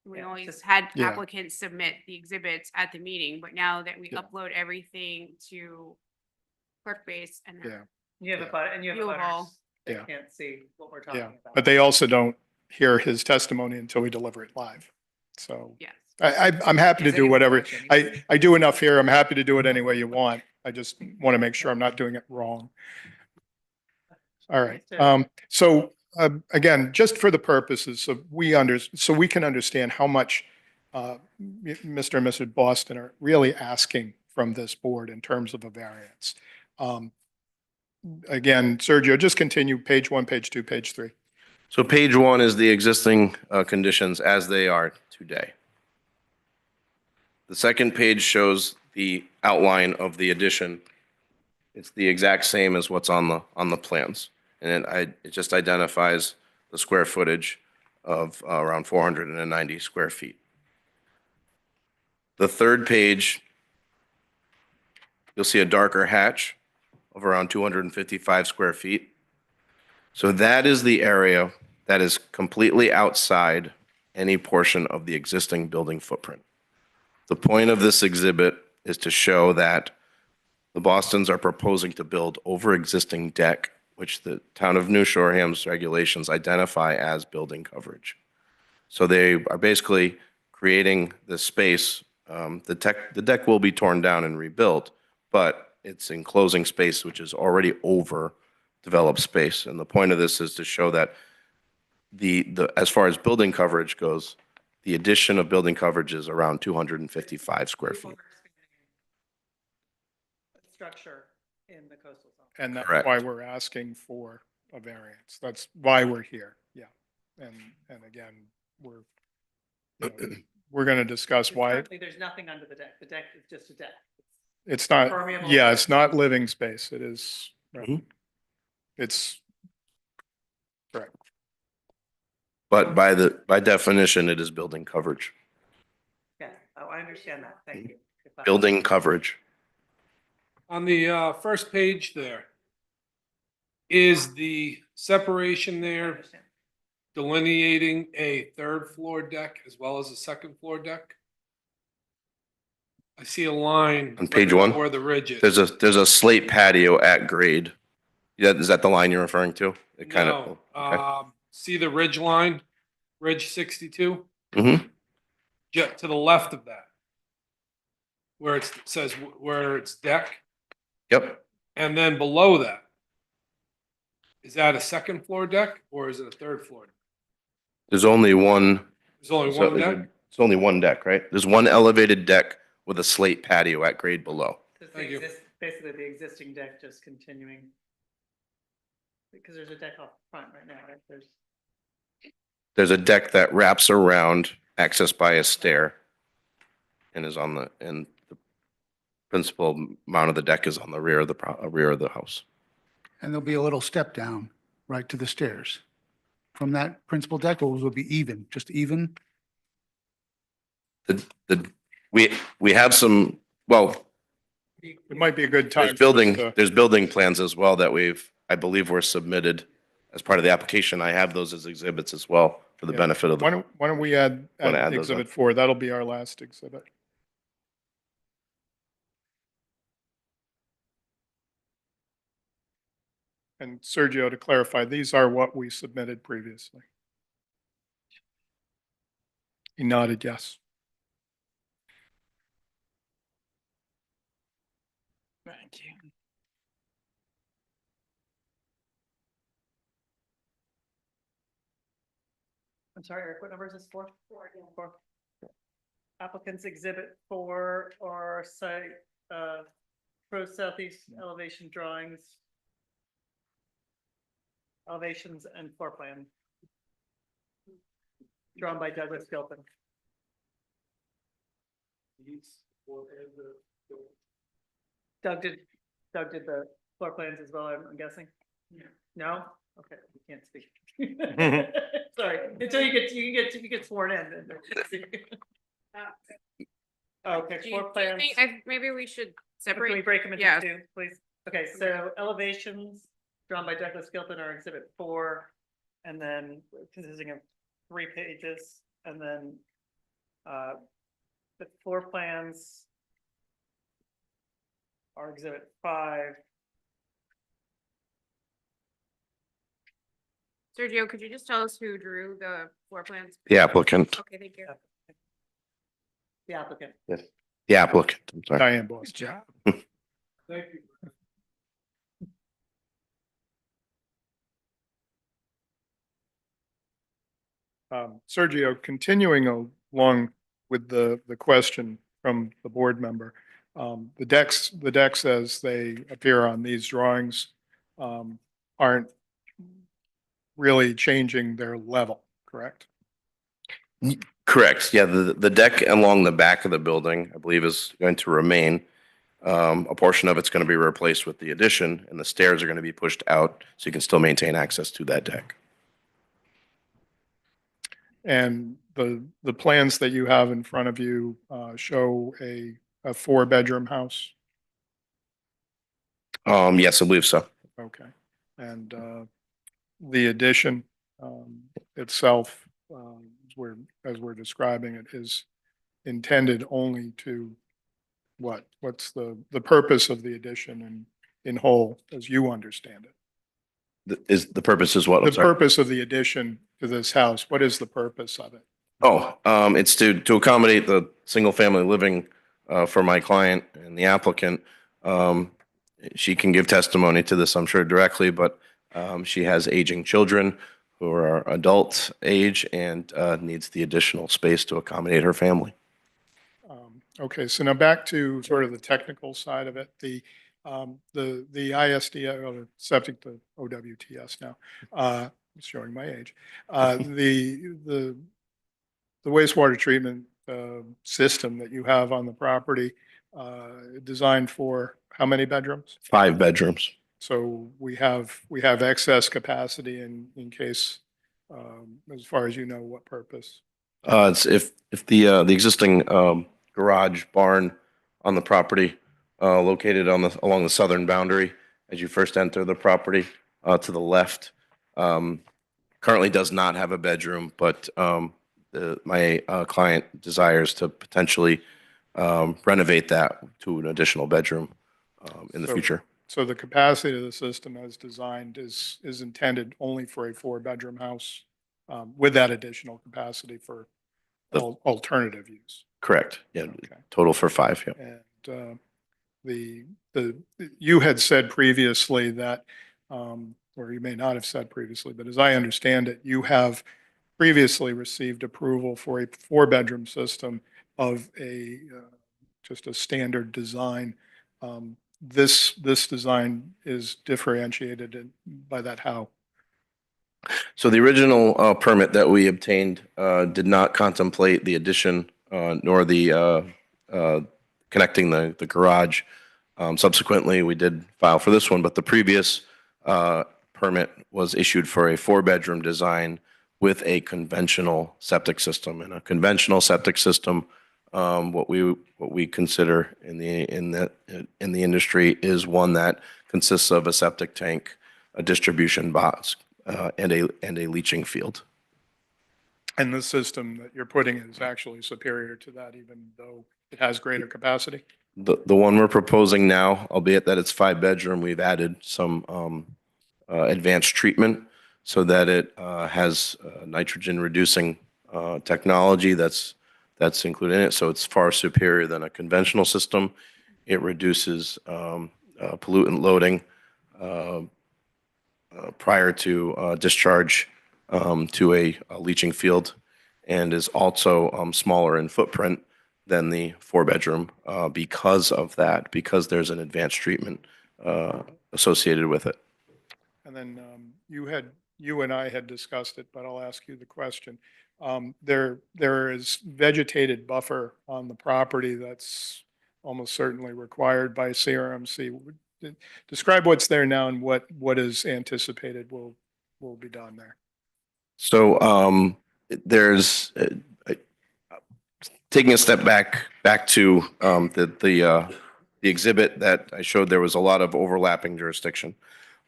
We Yeah, always just- had Yeah. applicants submit the exhibits at the meeting, but now that we Yeah. upload everything to Clerkbase and. Yeah. You have a but, and you have You have all- butters that Yeah. can't see what we're Yeah, talking about. but they also don't hear his testimony until we deliver it live. So Yes. I'm happy to Does do anyone whatever, watch anything? I do enough here. I'm happy to do it any way you want. I just want to make sure I'm not doing it wrong. All right. So again, just for the purposes so we can understand how much Mr. and Mrs. Boston are really asking from this board in terms of a variance. again, Sergio, just continue page 1, page 2, page 3. So page 1 is the existing conditions as they are today. The second page shows the outline of the addition. It's the exact same as what's on the plans. And it just identifies the square footage of around 490 square feet. The third page, you'll see a darker hatch of around 255 square feet. So that is the area that is completely outside any portion of the existing building footprint. The point of this exhibit is to show that the Bostons are proposing to build over existing deck, which the town of New Shoreham's regulations identify as building coverage. So they are basically creating the space. The deck will be torn down and rebuilt, but it's enclosing space which is already over developed space. And the point of this is to show that as far as building coverage goes, the addition of building coverage is around 255 square feet. Structure in the coastal zone. And that's Correct. why we're asking for a variance. That's why we're here. Yeah. And again, we're going to discuss why Currently, there's nothing under the deck. The deck is just a deck. it's not, Permeable. yeah, it's not living space. It is, Mhm. it's correct. But by definition, it is building coverage. Yeah, oh, I understand that. Thank you. Building coverage. On the first page there, is the separation I there understand. delineating a third floor deck as well as a second floor deck? I see a line. On page right one? where the ridge is. There's a slate patio at grade. Yeah, is that the line you're referring to? It kind of. No, see the ridge line, ridge 62? Mm-hmm. Just to the left of that. Where it says where it's deck, Yep. and then below that. Is that a second floor deck or is it a third floor? There's only one. There's only so one deck? It's only one deck, right? There's one elevated deck with a slate patio at grade below. Thank you. Basically, the existing deck just continuing. Because there's a deck off front right now, right? There's a deck that wraps around, accessed by a stair, and the principal amount of the deck is on the rear of the house. And there'll be a little step down right to the stairs. From that principal deck, or will it be even, just even? We have some, well, It might be a good time. there's building plans as well that I believe were submitted as part of the application. I have those as exhibits as well for the Yeah. benefit of Why the, don't we add Wanna add those exhibit on? 4? That'll be our last exhibit. And Sergio, to clarify, these are what we submitted previously. He nodded yes. Thank you. I'm sorry, Eric, what number is this for? Four. Applicants exhibit 4 or site, pro southeast elevation drawings. Elevations and floor plan. Drawn by Douglas Gilpin. Doug did the floor plans as well, I'm guessing? No? Okay, you can't speak. Sorry, until you get sworn in. Okay, Do floor you plans. think, maybe we should Can we separate, break them into yeah. 2, please? Okay, so elevations drawn by Douglas Gilpin are exhibit 4, and then consisting of 3 pages, and then the floor plans are exhibit 5. Sergio, could you just tell us who drew the floor plans? the applicant. Okay, thank you. The applicant. The applicant, I'm sorry. Diane Boston. Thank you. Sergio, continuing along with the question from the board member, the decks as they appear on these drawings aren't really changing their level, correct? Correct. Yeah, the deck along the back of the building, I believe, is going to remain. A portion of it's going to be replaced with the addition, and the stairs are going to be pushed out so you can still maintain access to that deck. And the plans that you have in front of you show a 4-bedroom house? Yes, I believe so. Okay. And the addition itself, as we're describing it, is intended only to what? What's the purpose of the addition in whole, as you understand it? Is the purpose is what? I'm The sorry. purpose of the addition to this house, what is the purpose of it? Oh, it's to accommodate the single family living for my client and the applicant. She can give testimony to this, I'm sure, directly, but she has aging children who are adult age and needs the additional space to accommodate her family. Okay, so now back to sort of the technical side of it, the ISD, or the septic, the OWTS now, showing my age. The wastewater treatment system that you have on the property, designed for how many bedrooms? 5 bedrooms. So we have excess capacity in case, as far as you know, what purpose? It's if the existing garage barn on the property located along the southern boundary as you first enter the property to the left currently does not have a bedroom, but my client desires to potentially renovate that to an additional bedroom in the So- future. So the capacity of the system as designed is intended only for a 4-bedroom house, with that additional capacity for alternative use. Correct. Yeah. Okay. Total for 5. Yeah. And you had said previously that, or you may not have said previously, but as I understand it, you have previously received approval for a 4-bedroom system of just a standard design. This design is differentiated by that how? So the original permit that we obtained did not contemplate the addition nor the connecting the garage. Subsequently, we did file for this one, but the previous permit was issued for a 4-bedroom design with a conventional septic system. And a conventional septic system, what we consider in the industry is one that consists of a septic tank, a distribution box, and a leaching field. And the system that you're putting in is actually superior to that, even though it has greater capacity? The one we're proposing now, albeit that it's 5-bedroom, we've added some advanced treatment so that it has nitrogen reducing technology that's included in it. So it's far superior than a conventional system. It reduces pollutant loading prior to discharge to a leaching field, and is also smaller in footprint than the 4-bedroom because of that, because there's an advanced treatment associated with it. And then you and I had discussed it, but I'll ask you the question. There is vegetated buffer on the property that's almost certainly required by CRMC. Describe what's there now and what is anticipated will be done there. So there's taking a step back to the exhibit that I showed. There was a lot of overlapping jurisdiction.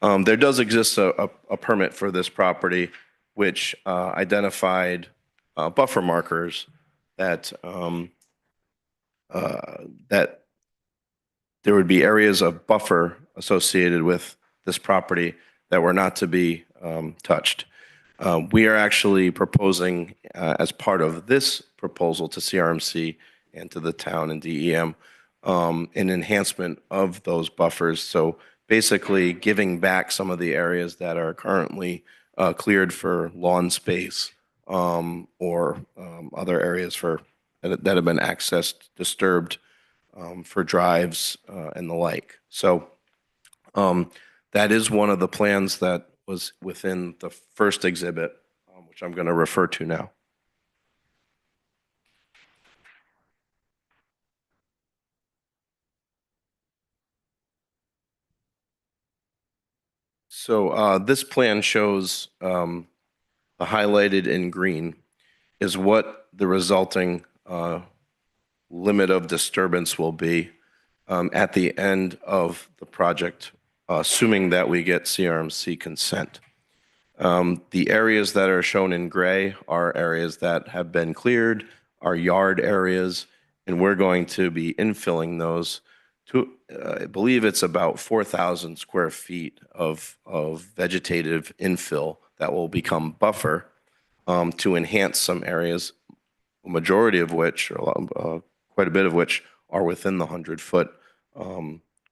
There does exist a permit for this property, which identified buffer markers that that there would be areas of buffer associated with this property that were not to be touched. We are actually proposing, as part of this proposal to CRMC and to the town and DEM, an enhancement of those buffers. So basically giving back some of the areas that are currently cleared for lawn space or other areas that have been accessed, disturbed for drives and the like. So That is one of the plans that was within the first exhibit, which I'm going to refer to now. So this plan shows highlighted in green is what the resulting limit of disturbance will be at the end of the project, assuming that we get CRMC consent. The areas that are shown in gray are areas that have been cleared, are yard areas, and we're going to be infilling those to, I believe it's about 4,000 square feet of vegetative infill that will become buffer to enhance some areas, a majority of which, or quite a bit of which, are within the 100-foot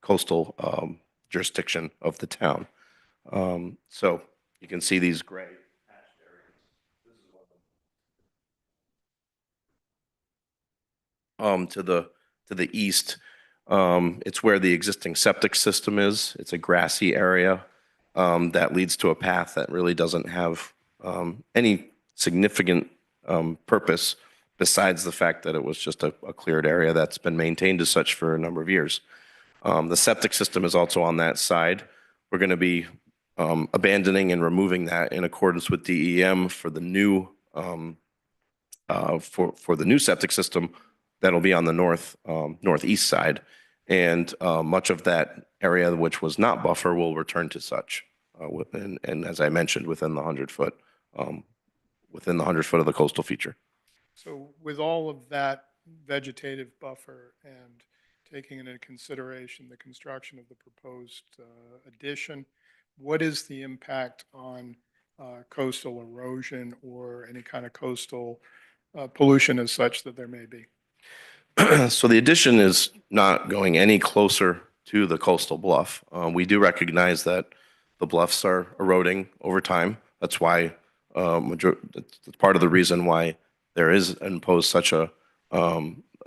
coastal jurisdiction of the town. So you can see these gray hatched areas. This is one of them. To the east, it's where the existing septic system is. It's a grassy area that leads to a path that really doesn't have any significant purpose besides the fact that it was just a cleared area that's been maintained as such for a number of years. The septic system is also on that side. We're going to be abandoning and removing that in accordance with DEM for the new for the new septic system that'll be on the northeast side, and much of that area which was not buffer will return to such. And as I mentioned, within the 100-foot of the coastal feature. So with all of that vegetative buffer and taking into consideration the construction of the proposed addition, what is the impact on coastal erosion or any kind of coastal pollution as such that there may be? So the addition is not going any closer to the coastal bluff. We do recognize that the bluffs are eroding over time. That's why that's part of the reason why there is imposed such a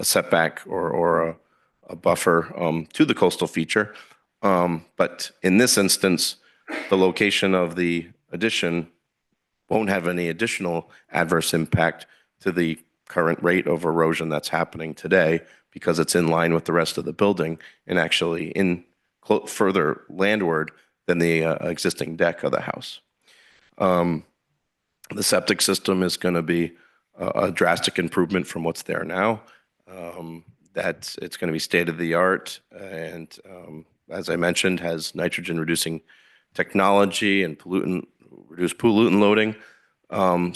setback or a buffer to the coastal feature. But in this instance, the location of the addition won't have any additional adverse impact to the current rate of erosion that's happening today because it's in line with the rest of the building and actually in further landward than the existing deck of the house. The septic system is going to be a drastic improvement from what's there now. That it's going to be state of the art and as I mentioned, has nitrogen reducing technology and reduced pollutant loading.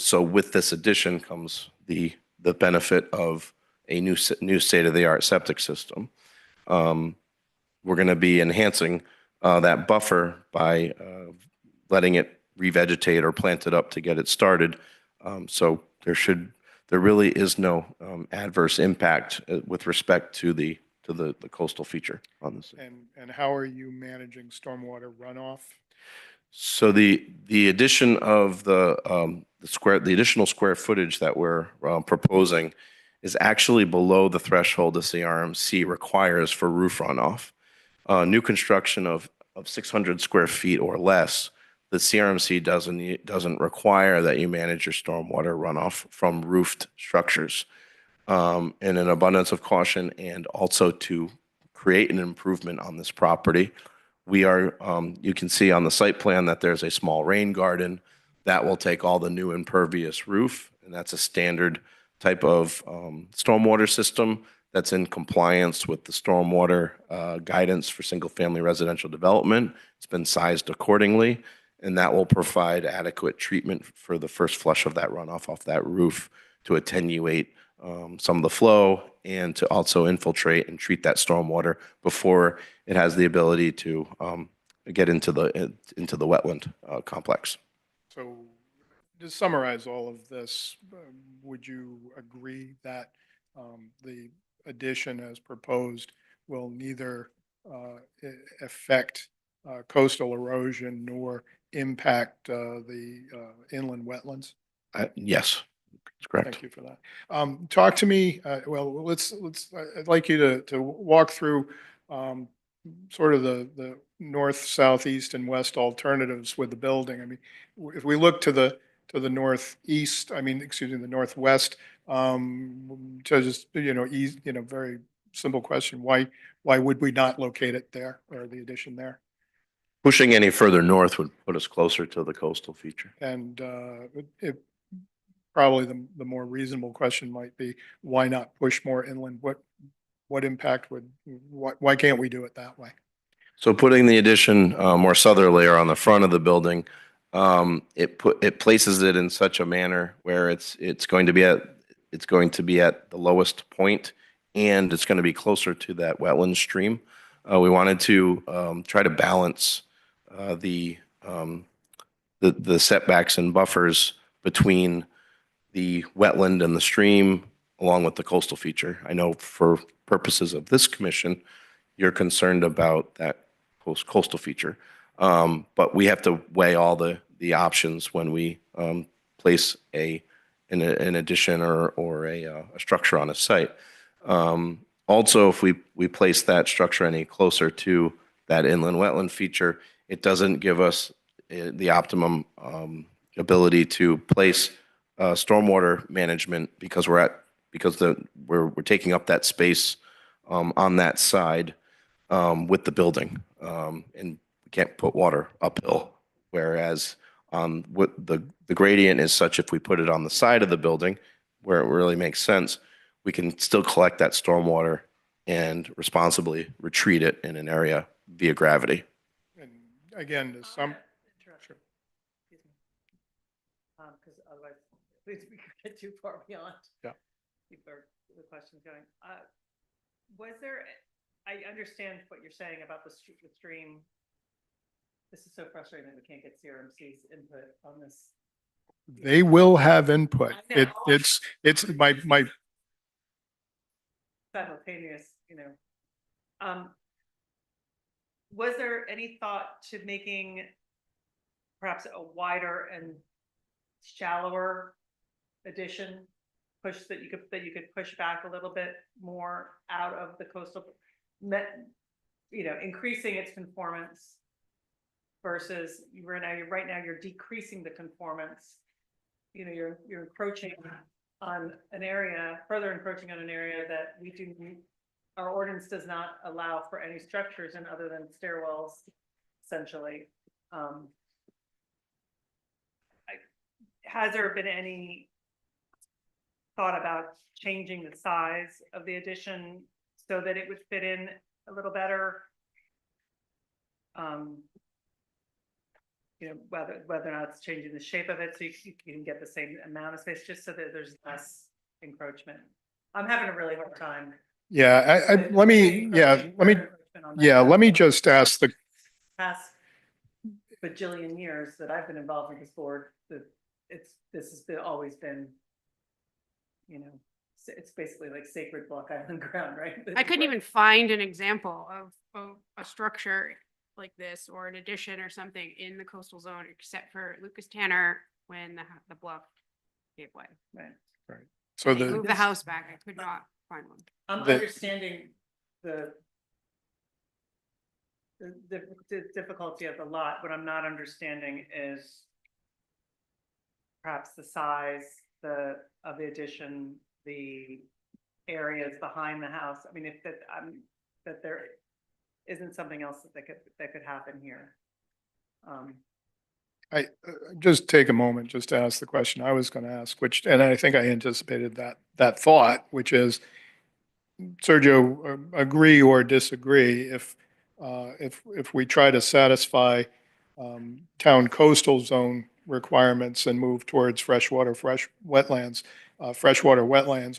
So with this addition comes the benefit of a new state of the art septic system. We're going to be enhancing that buffer by letting it revegetate or plant it up to get it started. So there really is no adverse impact with respect to the coastal feature on this. And how are you managing stormwater runoff? So the addition of the additional square footage that we're proposing is actually below the threshold the CRMC requires for roof runoff. New construction of 600 square feet or less, the CRMC doesn't require that you manage your stormwater runoff from roofed structures. In an abundance of caution and also to create an improvement on this property, we are, you can see on the site plan that there's a small rain garden that will take all the new impervious roof, and that's a standard type of stormwater system that's in compliance with the stormwater guidance for single-family residential development. It's been sized accordingly, and that will provide adequate treatment for the first flush of that runoff off that roof to attenuate some of the flow and to also infiltrate and treat that stormwater before it has the ability to get into the wetland complex. So to summarize all of this, would you agree that the addition as proposed will neither affect coastal erosion nor impact the inland wetlands? Yes, that's correct. Thank you for that. Talk to me, well, I'd like you to walk through sort of the north, southeast, and west alternatives with the building. I mean, if we look to the northeast, I mean, excuse me, the northwest, to just, very simple question, why would we not locate it there or the addition there? Pushing any further north would put us closer to the coastal feature. And probably the more reasonable question might be, why not push more inland? What impact why can't we do it that way? So putting the addition more southerly or on the front of the building, it places it in such a manner where it's going to be at the lowest point, and it's going to be closer to that wetland stream. We wanted to try to balance the setbacks and buffers between the wetland and the stream, along with the coastal feature. I know for purposes of this commission, you're concerned about that coastal feature, but we have to weigh all the options when we place an addition or a structure on a site. Also, if we place that structure any closer to that inland wetland feature, it doesn't give us the optimum ability to place stormwater management because we're taking up that space on that side with the building, and we can't put water uphill. Whereas what the gradient is such, if we put it on the side of the building where it really makes sense, we can still collect that stormwater and responsibly retreat it in an area via gravity. And again, to some, Sure. Because otherwise, we could get too far beyond. Yeah. Keep the questions going. Was there, I understand what you're saying about the stream. This is so frustrating that we can't get CRMC's input on this. they will have input. I know. It's my Simultaneous, was there any thought to making perhaps a wider and shallower addition that you could push back a little bit more out of the coastal, increasing its conformance versus right now you're decreasing the conformance. You're encroaching on an area, further encroaching on an area that our ordinance does not allow for any structures in other than stairwells, essentially. Has there been any thought about changing the size of the addition so that it would fit in a little better? Whether or not it's changing the shape of it so you can get the same amount of space, just so that there's less encroachment. I'm having a really hard time. let me just ask the, Past bajillion years that I've been involved with this board, this has always been, it's basically like sacred Block Island ground, right? I couldn't even find an example of a structure like this or an addition or something in the coastal zone, except for Lucas Tanner when the bluff gave way. Right. so They moved the the, house back. I could not find one. I'm The- understanding the difficulty of the lot. What I'm not understanding is perhaps the size of the addition, the areas behind the house. I mean, if that there isn't something else that could happen here. I just take a moment just to ask the question I was going to ask, and I think I anticipated that thought, which is, Sergio, agree or disagree if we try to satisfy town coastal zone requirements and move towards freshwater wetlands or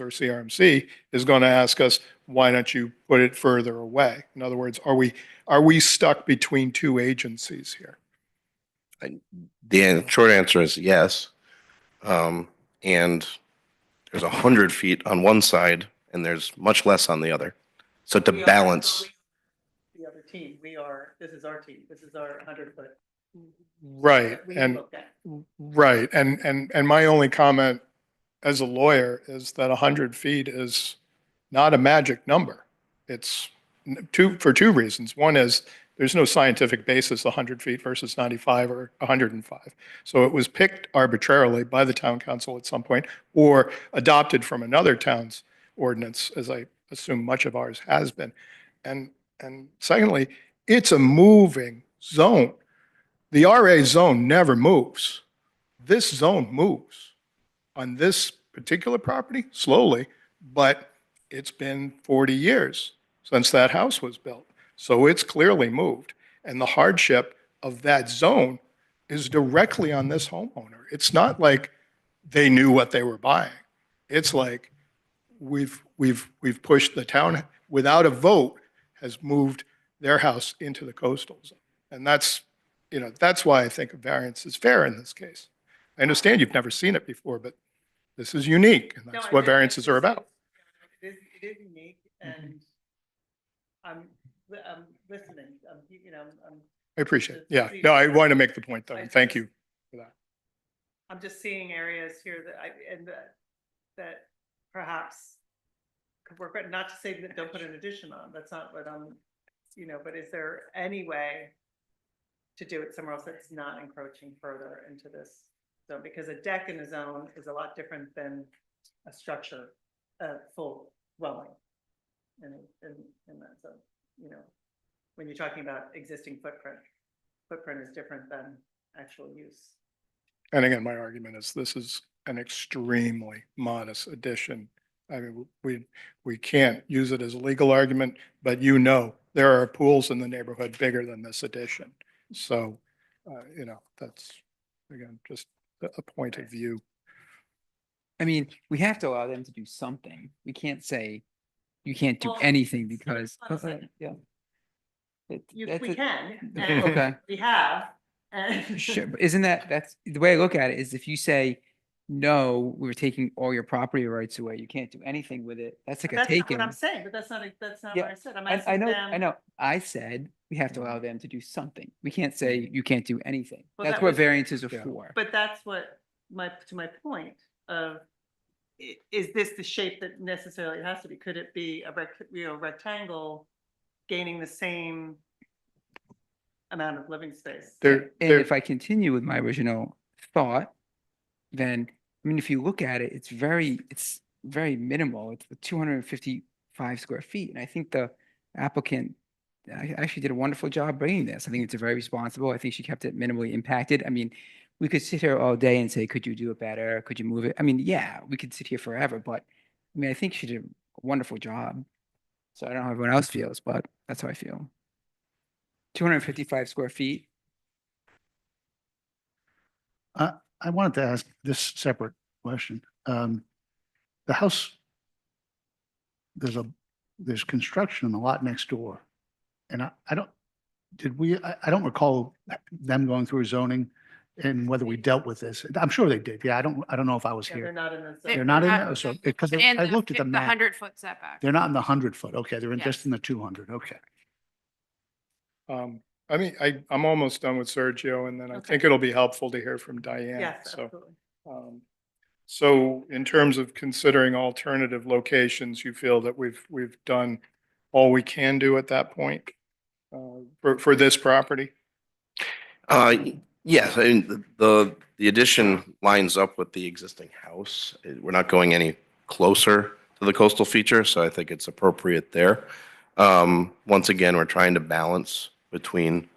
CRMC is going to ask us, why don't you put it further away? In other words, are we stuck between two agencies here? The short answer is yes. And there's 100 feet on one side and there's much less on the other. So to balance, The other team, this is our team, this is our 100-foot. Right. We And looked at. right. And my only comment as a lawyer is that 100 feet is not a magic number. It's for two reasons. One is there's no scientific basis, 100 feet versus 95 or 105. So it was picked arbitrarily by the town council at some point or adopted from another town's ordinance, as I assume much of ours has been. And secondly, it's a moving zone. The RA zone never moves. This zone moves. On this particular property, slowly, but it's been 40 years since that house was built. So it's clearly moved. And the hardship of that zone is directly on this homeowner. It's not like they knew what they were buying. It's like we've pushed the town without a vote has moved their house into the coastal zone. And that's why I think a variance is fair in this case. I understand you've never seen it before, but this is unique, and that's what variances are about. It is unique, and I'm listening, I appreciate it. Yeah, no, I want to make the point though, and thank you for that. I'm just seeing areas here that perhaps could work, but not to say that don't put an addition on. That's not what I'm, but is there any way to do it somewhere else that's not encroaching further into this zone? Because a deck in a zone is a lot different than a structure, a full dwelling. In that zone, when you're talking about existing footprint is different than actual use. And again, my argument is this is an extremely modest addition. I mean, we can't use it as a legal argument, but there are pools in the neighborhood bigger than this addition. So, that's, again, just a point of view. I mean, we have to allow them to do something. We can't say you can't do Well, anything because, hold on a second. yeah. We That's can, Okay. and we have, and. Sure, but that's the way I look at it is if you say, no, we're taking all your property rights away, you can't do anything with it. That's like a That's not taking. what I'm saying, but that's not Yeah, what I said. I'm I asking know, them. I know. I said we have to allow them to do something. We can't say you can't do anything. Well, That's that what was- variances are Yeah. for. But that's what to my point of, is this the shape that necessarily it has to be? Could it be a rectangle gaining the same amount of living space? And if I continue with my original thought, then, I mean, if you look at it, it's very minimal. It's 255 square feet. And I think the applicant actually did a wonderful job bringing this. I think it's a very responsible. I think she kept it minimally impacted. I mean, we could sit here all day and say, could you do it better? Could you move it? I mean, yeah, we could sit here forever, but I mean, I think she did a wonderful job. So I don't know how everyone else feels, but that's how I feel. 255 square feet. I wanted to ask this separate question. The house, there's construction in the lot next door. And I don't recall them going through zoning and whether we dealt with this. I'm sure they did. Yeah, I don't know if I was Yeah, they're here. not in the. They're not in there, so, because And I looked at the map. 100-foot setback. They're not in the 100-foot. Okay, they're just Yes. in the 200. Okay. I mean, I'm almost done with Sergio, and then I Okay. think it'll be helpful to hear from Diane. Yes, So, absolutely. so in terms of considering alternative locations, you feel that we've done all we can do at that point for this property? Yes, I mean, the addition lines up with the existing house. We're not going any closer to the coastal feature, so I think it's appropriate there. Once again, we're trying to balance between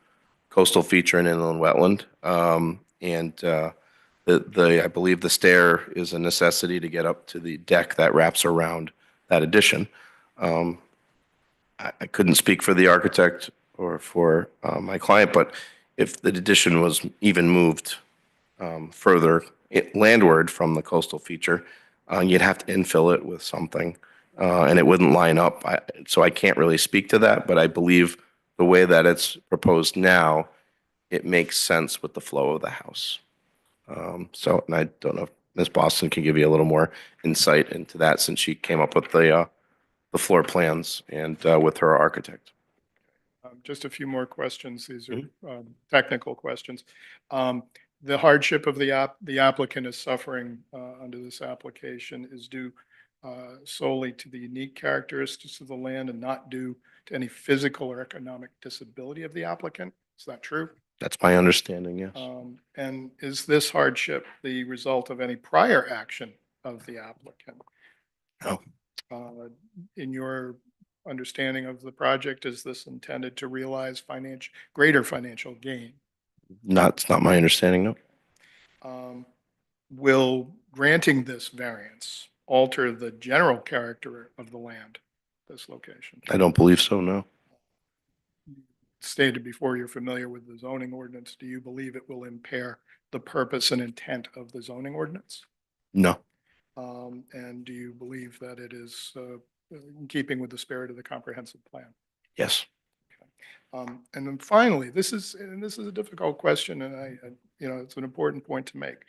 coastal feature and inland wetland. I believe the stair is a necessity to get up to the deck that wraps around that addition. I couldn't speak for the architect or for my client, but if the addition was even moved further landward from the coastal feature, you'd have to infill it with something, and it wouldn't line up. So I can't really speak to that, but I believe the way that it's proposed now, it makes sense with the flow of the house. And I don't know if Ms. Boston can give you a little more insight into that since she came up with the floor plans and with her architect. Just a few more questions. These are technical questions. The hardship of the applicant is suffering under this application is due solely to the unique characteristics of the land and not due to any physical or economic disability of the applicant. Is that true? That's my understanding, yes. And is this hardship the result of any prior action of the applicant? No. In your understanding of the project, is this intended to realize greater financial gain? It's not my understanding, no. Will granting this variance alter the general character of the land, this location? I don't believe so, no. Stated before, you're familiar with the zoning ordinance. Do you believe it will impair the purpose and intent of the zoning ordinance? No. And do you believe that it is in keeping with the spirit of the comprehensive plan? Yes. And then finally, this is a difficult question, and it's an important point to make.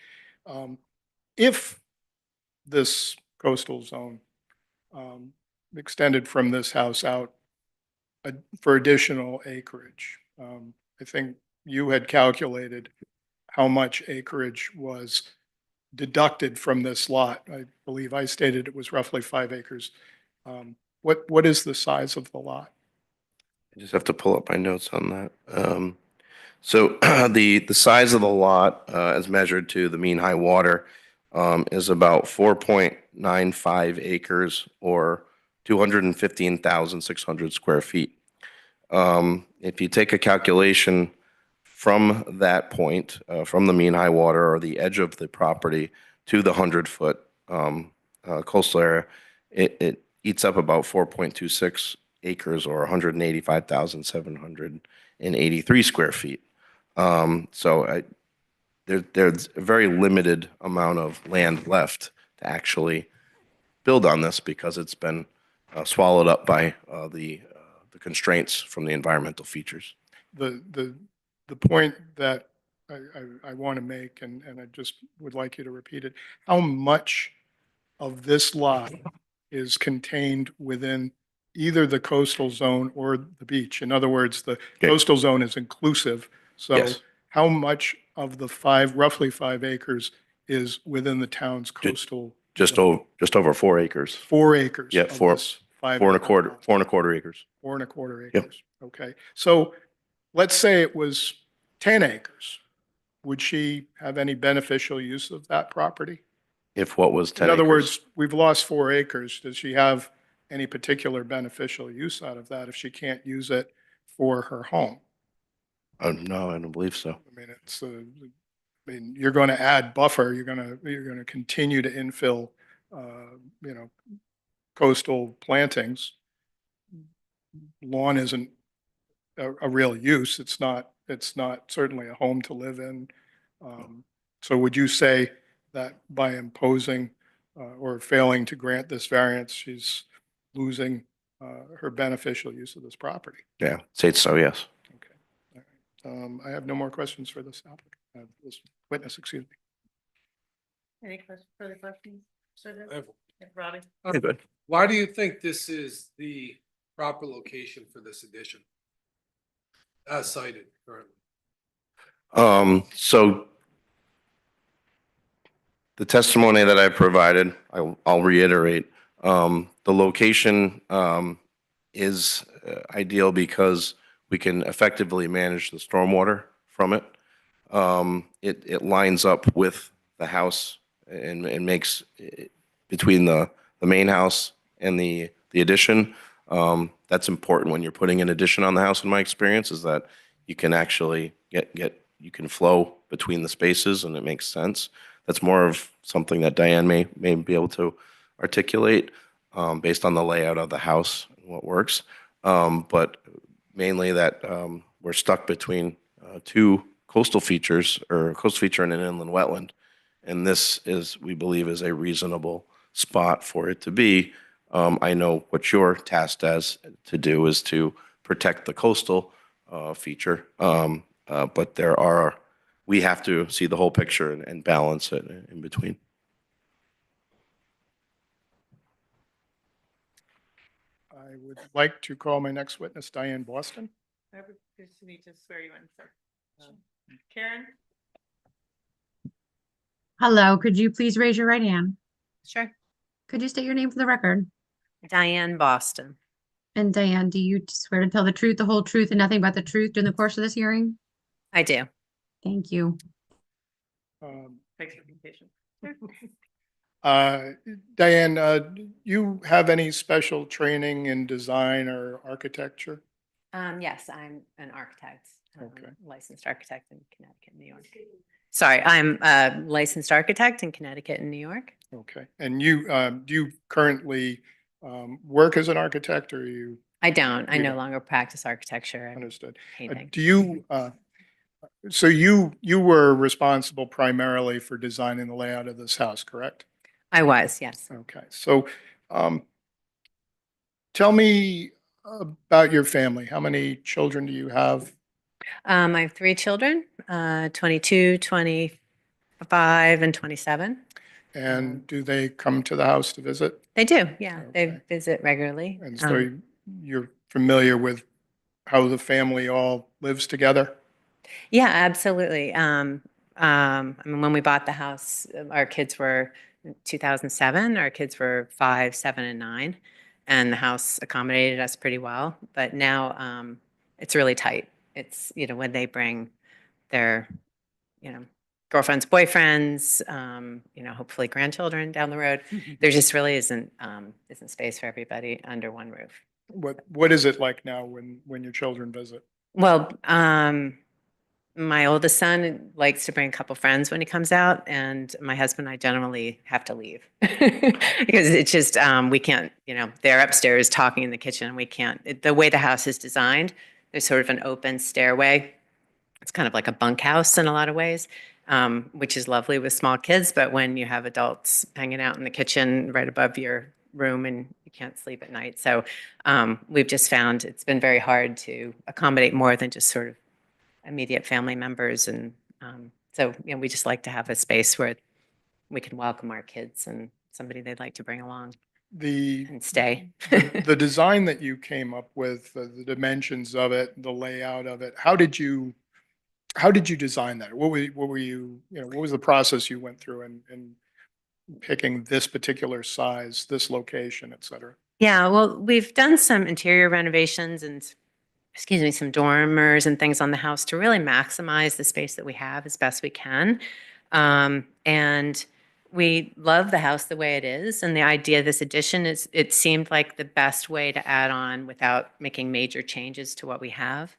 If this coastal zone extended from this house out for additional acreage, I think you had calculated how much acreage was deducted from this lot. I believe I stated it was roughly 5 acres. What is the size of the lot? I just have to pull up my notes on that. So the size of the lot, as measured to the mean high water, is about 4.95 acres or 215,600 square feet. If you take a calculation from that point, from the mean high water or the edge of the property to the 100-foot coastal area, it eats up about 4.26 acres or 185,783 square feet. So there's a very limited amount of land left to actually build on this because it's been swallowed up by the constraints from the environmental features. The point that I want to make, and I just would like you to repeat it, how much of this lot is contained within either the coastal zone or the beach? In other words, the coastal zone is inclusive. So Yes. how much of the roughly 5 acres is within the town's coastal? Just over 4 acres. 4 acres. Yeah, of four- this 5 4 and a acre quarter, lot. 4.25 acres. 4.25 Yep. acres. Okay. So let's say it was 10 acres. Would she have any beneficial use of that property? If what was 10 In other acres. words, we've lost 4 acres. Does she have any particular beneficial use out of that if she can't use it for her home? No, I don't believe so. I mean, you're going to add buffer. You're going to continue to infill, coastal plantings. Lawn isn't a real use. It's not certainly a home to live in. So would you say that by imposing or failing to grant this variance, she's losing her beneficial use of this property? Yeah, say so, yes. Okay. All right. I have no more questions for this applicant, this witness, excuse me. Any further questions? I have- Robbie? Good. Why do you think this is the proper location for this addition? As cited currently. So the testimony that I provided, I'll reiterate, the location is ideal because we can effectively manage the stormwater from it. It lines up with the house and makes between the main house and the addition. That's important when you're putting an addition on the house, in my experience, is that you can actually you can flow between the spaces and it makes sense. That's more of something that Diane may be able to articulate based on the layout of the house and what works. But mainly that we're stuck between two coastal features, or a coastal feature and an inland wetland. And this is, we believe, is a reasonable spot for it to be. I know what you're tasked as to do is to protect the coastal feature, but we have to see the whole picture and balance it in between. I would like to call my next witness, Diane Boston. I would just need to swear you in, sir. Karen? Hello, could you please raise your right hand? Sure. Could you state your name for the record? Diane Boston. And Diane, do you swear to tell the truth, the whole truth, and nothing but the truth during the course of this hearing? I do. Thank you. Thanks for being patient. Uh, Diane, do you have any special training in design or architecture? Yes, I'm an architect. Okay. Licensed architect in Connecticut, New York. Sorry, I'm a licensed architect in Connecticut and New York. Okay. And you, do you currently work as an architect, or you I don't. I You no don't. longer practice architecture and understood? painting. Do you, so you were responsible primarily for designing the layout of this house, correct? I was, yes. Okay. So tell me about your family. How many children do you have? I have 3 children, 22, 25, and 27. And do they come to the house to visit? They do, yeah. They Okay. visit regularly. And so you're familiar with how the family all lives together? Yeah, absolutely. I mean, when we bought the house, our kids were in 2007. Our kids were 5, 7, and 9, and the house accommodated us pretty well. But now it's really tight. It's when they bring their girlfriends, boyfriends, hopefully grandchildren down the road. There just really isn't space for everybody under one roof. What is it like now when your children visit? Well, my oldest son likes to bring a couple friends when he comes out, and my husband and I generally have to leave because it's just we can't. They're upstairs talking in the kitchen, and we can't. The way the house is designed, there's sort of an open stairway. It's kind of like a bunkhouse in a lot of ways, which is lovely with small kids. But when you have adults hanging out in the kitchen right above your room and you can't sleep at night, so we've just found it's been very hard to accommodate more than just sort of immediate family members. And so we just like to have a space where we can welcome our kids and somebody they'd like to bring along and stay. The design that you came up with, the dimensions of it, the layout of it, how did you design that? What were you, what was the process you went through in picking this particular size, this location, et cetera? Yeah, well, we've done some interior renovations and some dormers and things on the house to really maximize the space that we have as best we can. And we love the house the way it is. And the idea of this addition is it seemed like the best way to add on without making major changes to what we have.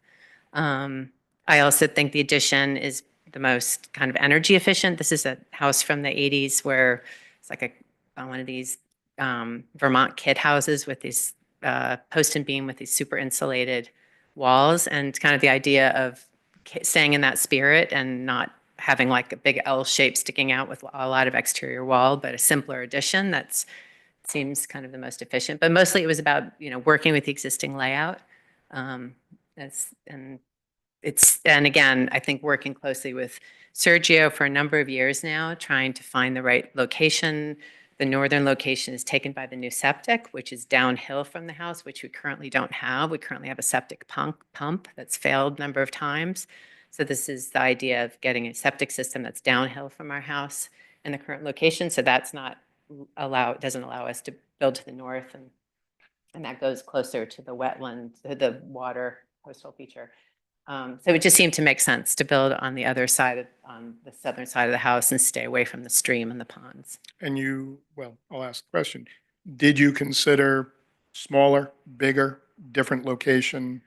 I also think the addition is the most kind of energy efficient. This is a house from the 80s where it's like one of these Vermont kid houses with these post and beam with these super insulated walls, and kind of the idea of staying in that spirit and not having like a big L shape sticking out with a lot of exterior wall, but a simpler addition that seems kind of the most efficient. But mostly it was about working with the existing layout. And again, I think working closely with Sergio for a number of years now, trying to find the right location. The northern location is taken by the new septic, which is downhill from the house, which we currently don't have. We currently have a septic pump that's failed a number of times. So this is the idea of getting a septic system that's downhill from our house in the current location. So that's not doesn't allow us to build to the north, and that goes closer to the wetland, the water coastal feature. So it just seemed to make sense to build on the other side, on the southern side of the house, and stay away from the stream and the ponds. And well, I'll ask the question. Did you consider smaller, bigger, different location,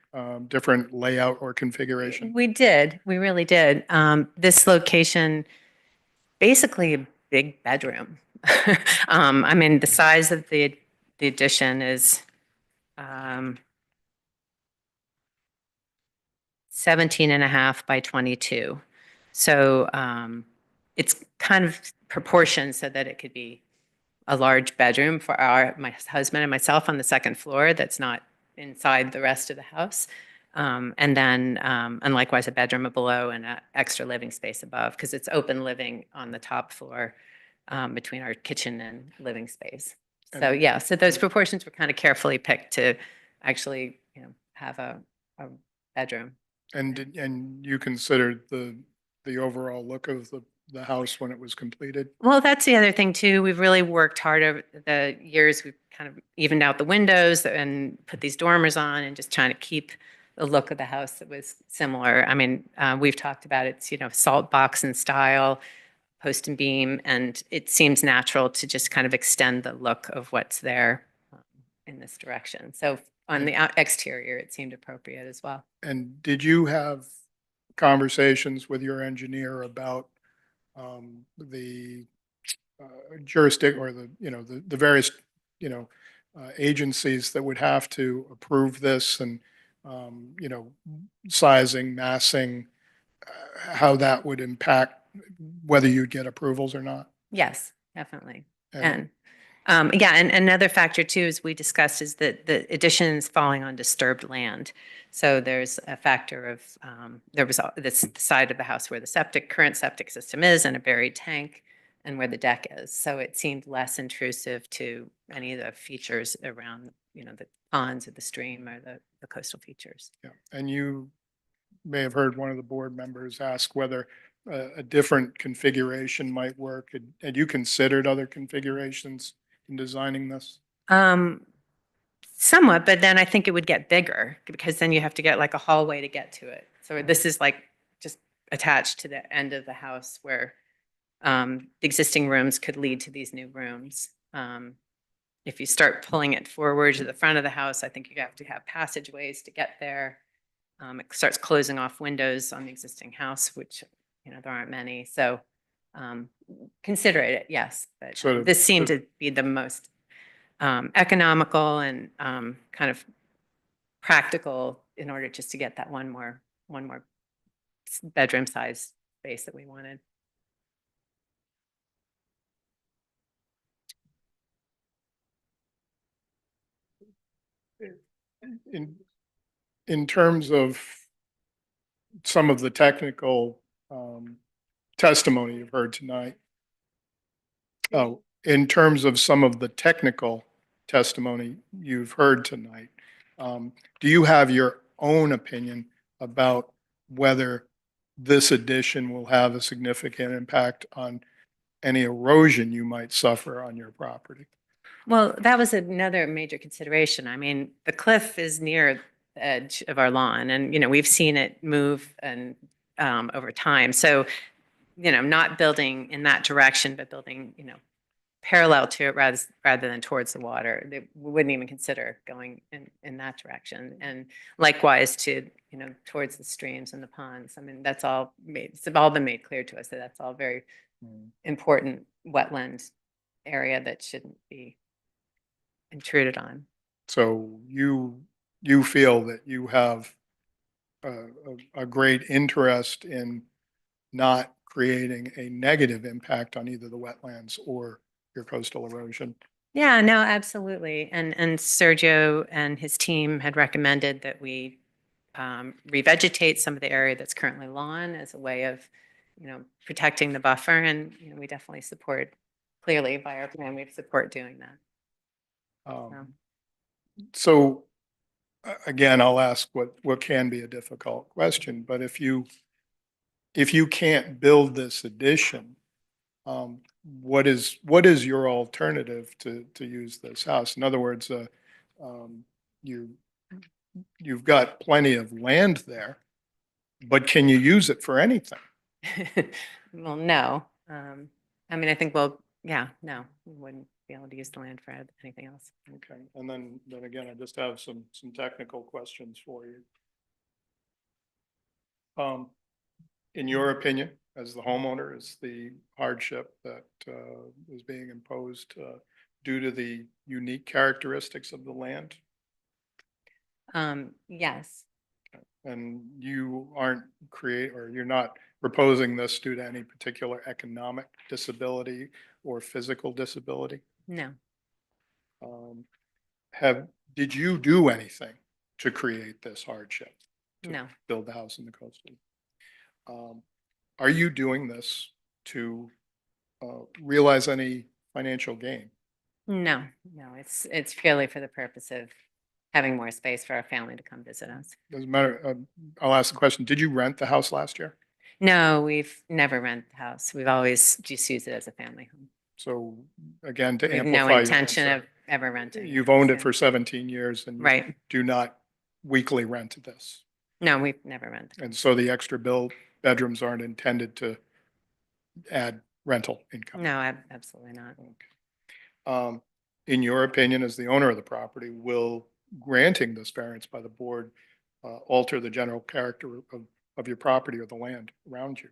different layout or configuration? We did. We really did. This location, basically a big bedroom. I mean, the size of the addition is 17.5 by 22. So it's kind of proportioned so that it could be a large bedroom for my husband and myself on the second floor that's not inside the rest of the house. And likewise a bedroom below and an extra living space above, because it's open living on the top floor between our kitchen and living space. So yeah, so those proportions were kind of carefully picked to actually have a bedroom. And you considered the overall look of the house when it was completed? Well, that's the other thing too. We've really worked hard over the years. We've kind of evened out the windows and put these dormers on and just trying to keep the look of the house that was similar. I mean, we've talked about it's, salt box in style, post and beam, and it seems natural to just kind of extend the look of what's there in this direction. So on the exterior, it seemed appropriate as well. And did you have conversations with your engineer about the jurisdiction or the various, agencies that would have to approve this and, sizing, massing, how that would impact whether you'd get approvals or not? Yes, definitely. And- And yeah, and another factor too, as we discussed, is that the addition is falling on disturbed land. So there's a factor of, there was this side of the house where the current septic system is and a buried tank and where the deck is. So it seemed less intrusive to any of the features around, the ponds or the stream or the coastal features. Yeah, and you may have heard one of the board members ask whether a different configuration might work. Had you considered other configurations in designing this? Somewhat, but then I think it would get bigger because then you have to get like a hallway to get to it. So this is like just attached to the end of the house where the existing rooms could lead to these new rooms. If you start pulling it forward to the front of the house, I think you have to have passageways to get there. It starts closing off windows on the existing house, which, there aren't many. So consider it, yes. But So this seemed to be the most economical and kind of practical in order just to get that one more bedroom size space that we wanted. In terms of some of the technical testimony you've heard tonight, in terms of some of the technical testimony you've heard tonight, do you have your own opinion about whether this addition will have a significant impact on any erosion you might suffer on your property? Well, that was another major consideration. I mean, the cliff is near the edge of our lawn and, we've seen it move and over time. So, not building in that direction, but building, parallel to it rather than towards the water. We wouldn't even consider going in that direction. And likewise to, towards the streams and the ponds. I mean, it's all been made clear to us that that's all very important wetland area that shouldn't be intruded on. So you feel that you have a great interest in not creating a negative impact on either the wetlands or your coastal erosion? Yeah, no, absolutely. And Sergio and his team had recommended that we revegetate some of the area that's currently lawn as a way of, protecting the buffer. And, we definitely support, clearly by our plan, we support doing that. So again, I'll ask what can be a difficult question, but if you can't build this addition, what is your alternative to use this house? In other words, you've got plenty of land there, but can you use it for anything? Well, no. I mean, I think, no, we wouldn't be able to use the land for anything else. Okay, and then again, I just have some technical questions for you. In your opinion, as the homeowner, is the hardship that is being imposed due to the unique characteristics of the land? Yes. And you aren't you're not proposing this due to any particular economic disability or physical disability? No. Did you do anything to create this hardship? To No. build the house in the coastal? Are you doing this to realize any financial gain? No, it's purely for the purpose of having more space for our family to come visit us. Doesn't matter. I'll ask the question. Did you rent the house last year? No, we've never rented the house. We've always just used it as a family home. So again, to We have amplify no your intention answer, of ever renting. the you've house, owned it yeah. for 17 years and you Right. do not weekly rent this. No, we've never rented. And so the extra bedrooms aren't intended to add rental income. No, absolutely not. In your opinion, as the owner of the property, will granting this variance by the board alter the general character of your property or the land around you?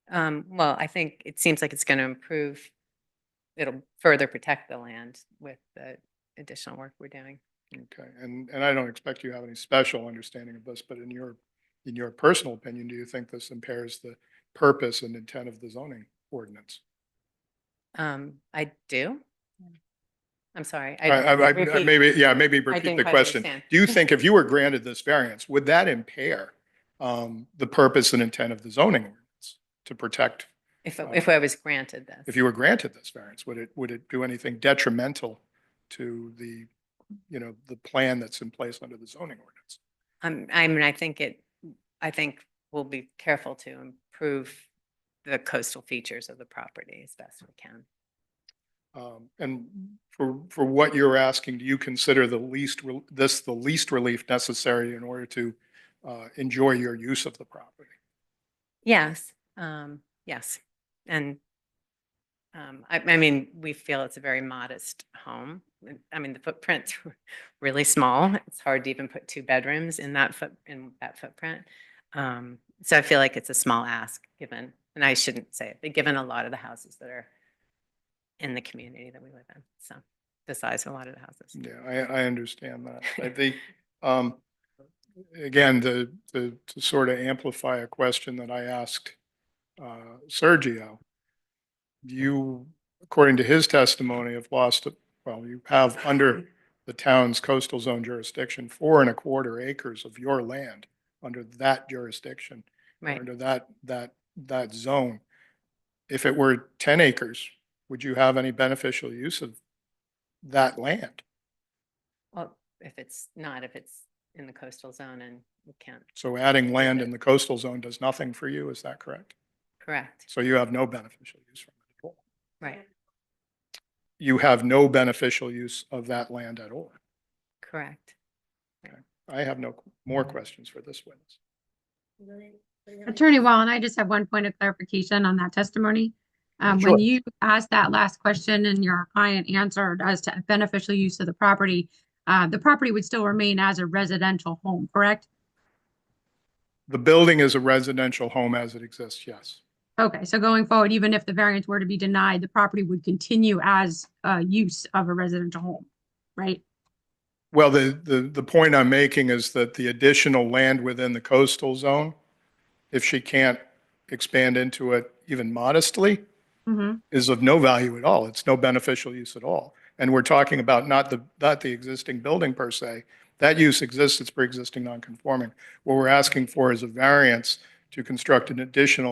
Well, I think it seems like it's going to improve. It'll further protect the land with the additional work we're doing. Okay, and I don't expect you to have any special understanding of this, but in your personal opinion, do you think this impairs the purpose and intent of the zoning ordinance? I do. I'm sorry. Maybe, maybe I repeat didn't the quite question. understand. Do you think if you were granted this variance, would that impair the purpose and intent of the zoning ordinance to protect? If I was granted this. If you were granted this variance, would it do anything detrimental to the, the plan that's in place under the zoning ordinance? I mean, I think we'll be careful to improve the coastal features of the property as best we can. And for what you're asking, do you consider the least relief necessary in order to enjoy your use of the property? Yes, yes. And I mean, we feel it's a very modest home. I mean, the footprint's really small. It's hard to even put 2 bedrooms in that footprint. So I feel like it's a small ask given, and I shouldn't say it, but given a lot of the houses that are in the community that we live in. So the size of a lot of the houses. Yeah, I understand that. I think, again, to sort of amplify a question that I asked Sergio, you, according to his testimony, have lost, you have under the town's coastal zone jurisdiction 4¼ acres of your land under that jurisdiction, Right. under that zone. If it were 10 acres, would you have any beneficial use of that land? Well, if it's in the coastal zone and we can't. So adding land in the coastal zone does nothing for you, is that correct? Correct. So you have no beneficial use from it at all? Right. You have no beneficial use of that land at all? Correct. I have no more questions for this witness. Attorney Wallen, I just have one point of clarification on that testimony. Sure. When you asked that last question and your client answered as to beneficial use of the property would still remain as a residential home, correct? The building is a residential home as it exists, yes. Okay, so going forward, even if the variance were to be denied, the property would continue as use of a residential home, right? Well, the point I'm making is that the additional land within the coastal zone, if she can't expand into it even modestly, is of no value at all. It's no beneficial use at all. And we're talking about not the existing building per se. That use exists, it's pre-existing non-conforming. What we're asking for is a variance to construct an addition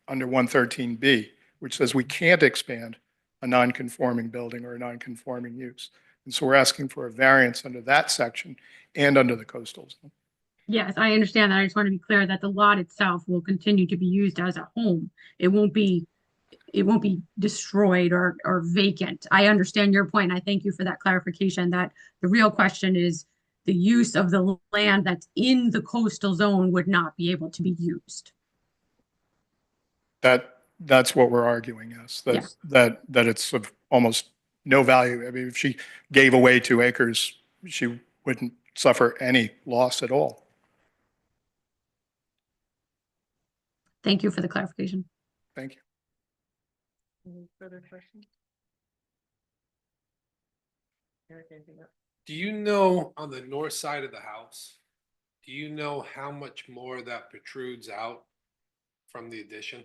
under 113B, which says we can't expand a non-conforming building or a non-conforming use. And so we're asking for a variance under that section and under the coastal zone. Yes, I understand that. I just want to be clear that the lot itself will continue to be used as a home. It won't be destroyed or vacant. I understand your point. And I thank you for that clarification that the real question is the use of the land that's in the coastal zone would not be able to be used. That's what we're arguing, yes. That it's of almost no value. I mean, if she gave away 2 acres, she wouldn't suffer any loss at all. Thank you for the clarification. Thank you. Any further questions? Do you know on the north side of the house, do you know how much more that protrudes out from the addition?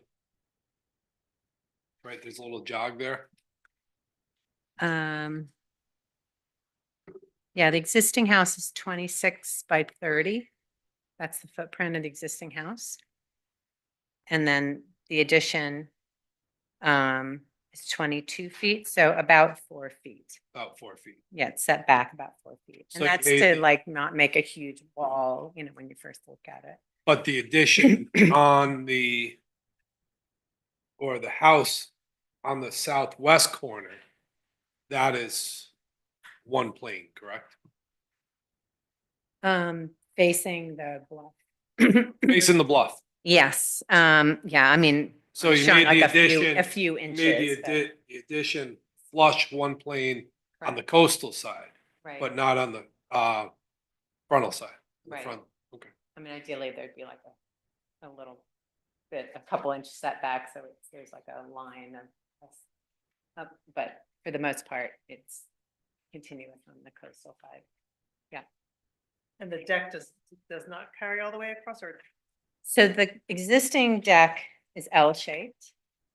Right, there's a little jog there. Yeah, the existing house is 26 by 30. That's the footprint of the existing house. And then the addition is 22 feet, so about 4 feet. About 4 feet. Yeah, it's set back about 4 feet. So And that's you to made- like not make a huge wall, when you first look at it. But the addition on the, or the house on the southwest corner, that is one plane, correct? Facing the bluff. Facing the bluff. Yes, yeah, I mean, So I'm you showing made like the addition. a few you made inches. but- the addition flush one plane on the Correct. coastal side, Right, but not on the frontal side. The Right. front, okay. I mean, ideally, there'd be like a little bit, a couple inch setback, so there's like a line of, but for the most part, it's continuous on the coastal side. And the deck does not carry all the way across, or? So the existing deck is L-shaped,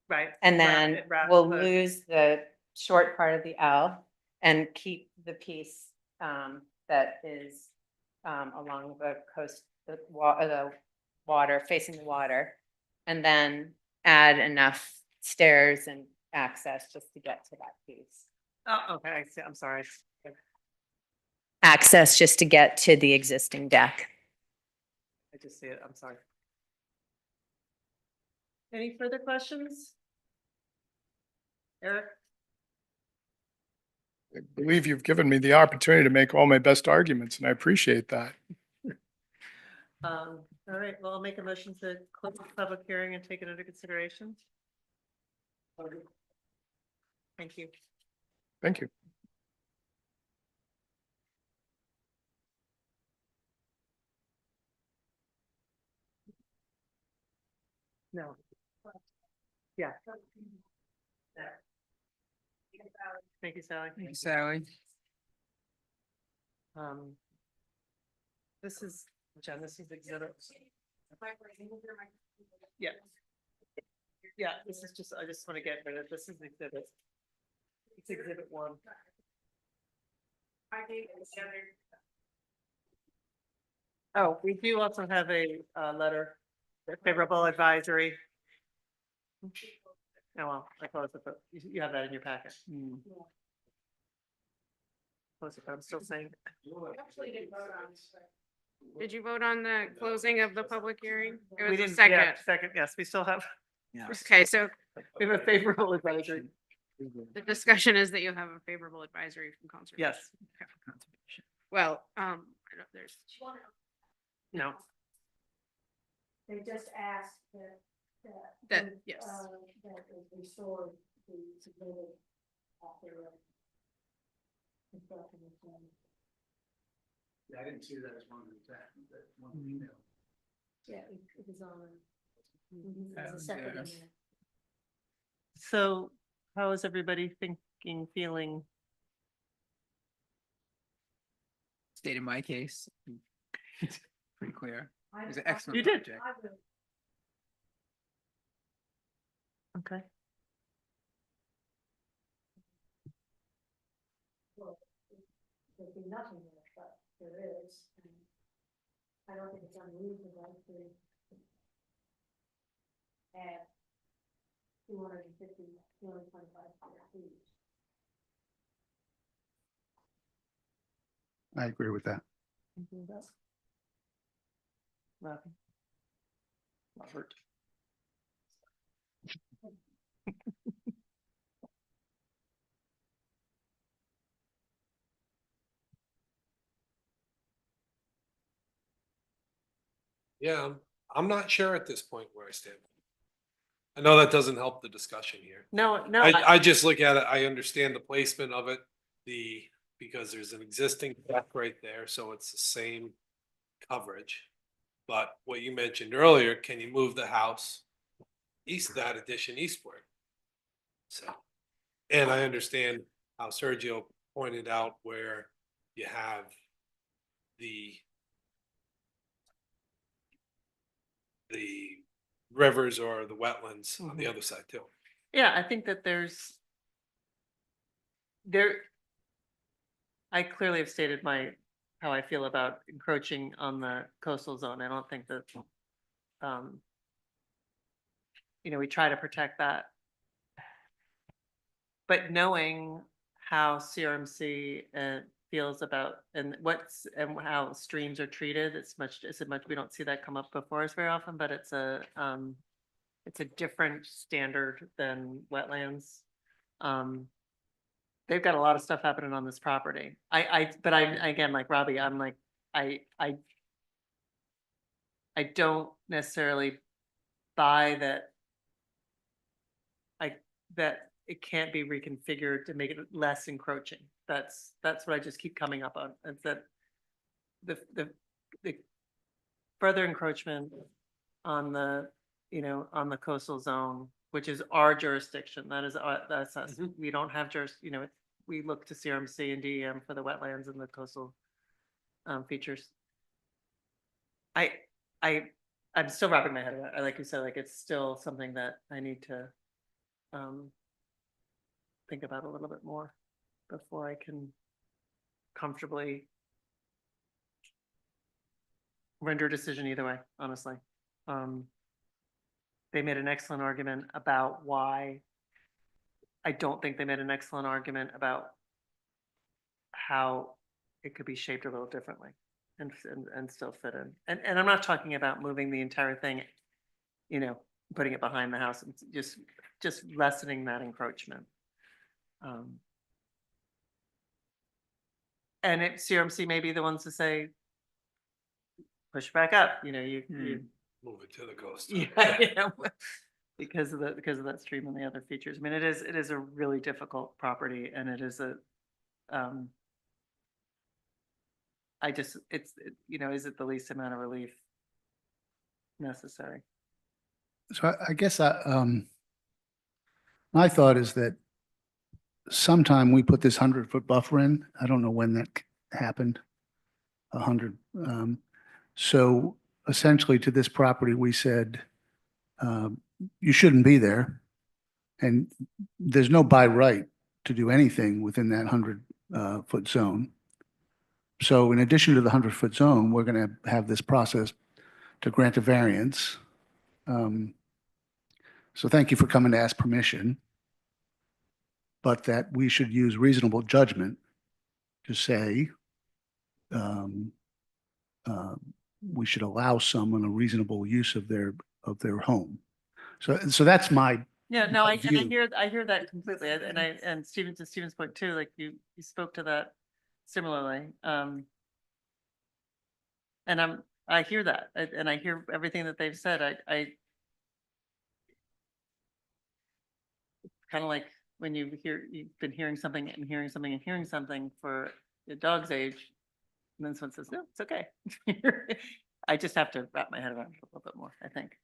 Right. and wrap then it- wrap we'll the- lose the short part of the L and keep the piece that is along the coast, the water, facing the water, and then add enough stairs and access just to get to that piece. Oh, okay, I see, I'm sorry. Access just to get to the existing deck. I just see it, I'm sorry. Any further questions? Eric? I believe you've given me the opportunity to make all my best arguments, and I appreciate that. All right, well, I'll make a motion to close the public hearing and take it under consideration. Thank you. Thank you. No. Yeah. Thank you, Sally. Thank you, Sally. This is, Jen, this is exhibit. Yeah. Yeah, this is just, I just want to get rid of, this is exhibit. It's exhibit 1. Oh, we do also have a letter, a favorable advisory. Oh, well, I closed it, but you have that in your packet. Close it, but I'm still saying. Did you vote on the closing of the public hearing? It We was a didn't, yeah, second. second, yes, we still have, Okay, so we have a favorable advisory. the discussion is that you have a favorable advisory from conservation. Yes, Well, there's. no, They just asked That, yes. that is restored the submitted after. Construction is done. I didn't see that as one of the, email. Yeah, it was on. That was theirs. so how is everybody thinking, feeling? Stated my case. Pretty clear. It was an I- excellent You did. project. I would- Okay. well, there'd be nothing there, but there is. And I don't think it's unreasonable to add 250, 225 square feet. I agree with that. Robert. Yeah, I'm not sure at this point where I stand. I know that doesn't help the discussion here. No, no, I just look at it, I understand the placement of it, because there's an existing deck right there, so it's the same coverage. But what you mentioned earlier, can you move the house east, that addition eastward? So, and I understand how Sergio pointed out where you have the rivers or the wetlands on the other side too. yeah, I think that I clearly have stated how I feel about encroaching on the coastal zone. I don't think that, we try to protect that. But knowing how CRMC feels about, and and how streams are treated. We don't see that come up before us very often, but it's a different standard than wetlands. They've got a lot of stuff happening on this property. But again, like Robbie, I'm like, I don't necessarily buy that it can't be reconfigured to make it less encroaching. That's what I just keep coming up on. It's that the further encroachment on the, on the coastal zone, which is our jurisdiction, that's us. We don't have we look to CRMC and DEM for the wetlands and the coastal features. I'm still wrapping my head around it. Like you said, like it's still something that I need to think about a little bit more before I can comfortably render a decision either way, honestly. They made an excellent argument about why. I don't think they made an excellent argument about how it could be shaped a little differently and still fit in. And I'm not talking about moving the entire thing, putting it behind the house, and just lessening that encroachment. And CRMC may be the ones to say, push back up, you Move it to the coast. yeah, because of that stream and the other features. I mean, it is a really difficult property, and it is is it the least amount of relief necessary? So I guess my thought is that sometime we put this 100-foot buffer in. I don't know when that happened. 100. So essentially to this property, we said, you shouldn't be there. And there's no by right to do anything within that 100-foot zone. So in addition to the 100-foot zone, we're going to have this process to grant a variance. So thank you for coming to ask permission, but that we should use reasonable judgment to say we should allow someone a reasonable use of their home. So that's my Yeah, no, I view. hear that completely. And to Stephen's point too, like you spoke to that similarly. And I hear that, and I hear everything that they've said. I kind of like when you've been hearing something and hearing something and hearing something for a dog's age, and then someone says, no, it's okay. I just have to wrap my head around it a little bit more, I think.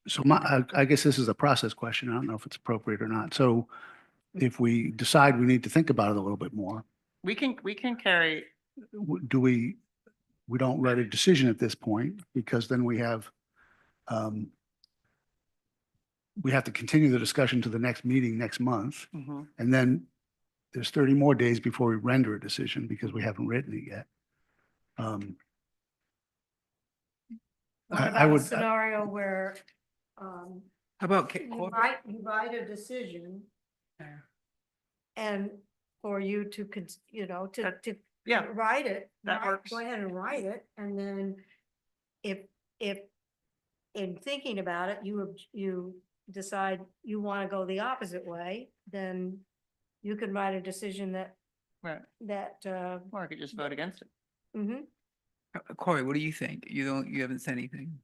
So I guess this is a process question. I don't know if it's appropriate or not. So if we decide we need to think about it a little bit more, we can carry, we don't write a decision at this point, because then we have to continue the discussion to the next meeting next month. And then there's 30 more days before we render a decision because we haven't written it yet. What I about a would, scenario where, How about you write a decision and for you to, to yeah, write it. that works. Go ahead and write it, and then if in thinking about it, you decide you want to go the opposite way, then you can write a decision right. that, Or I could just vote against it. mhm. Corey, what do you think? You haven't said anything.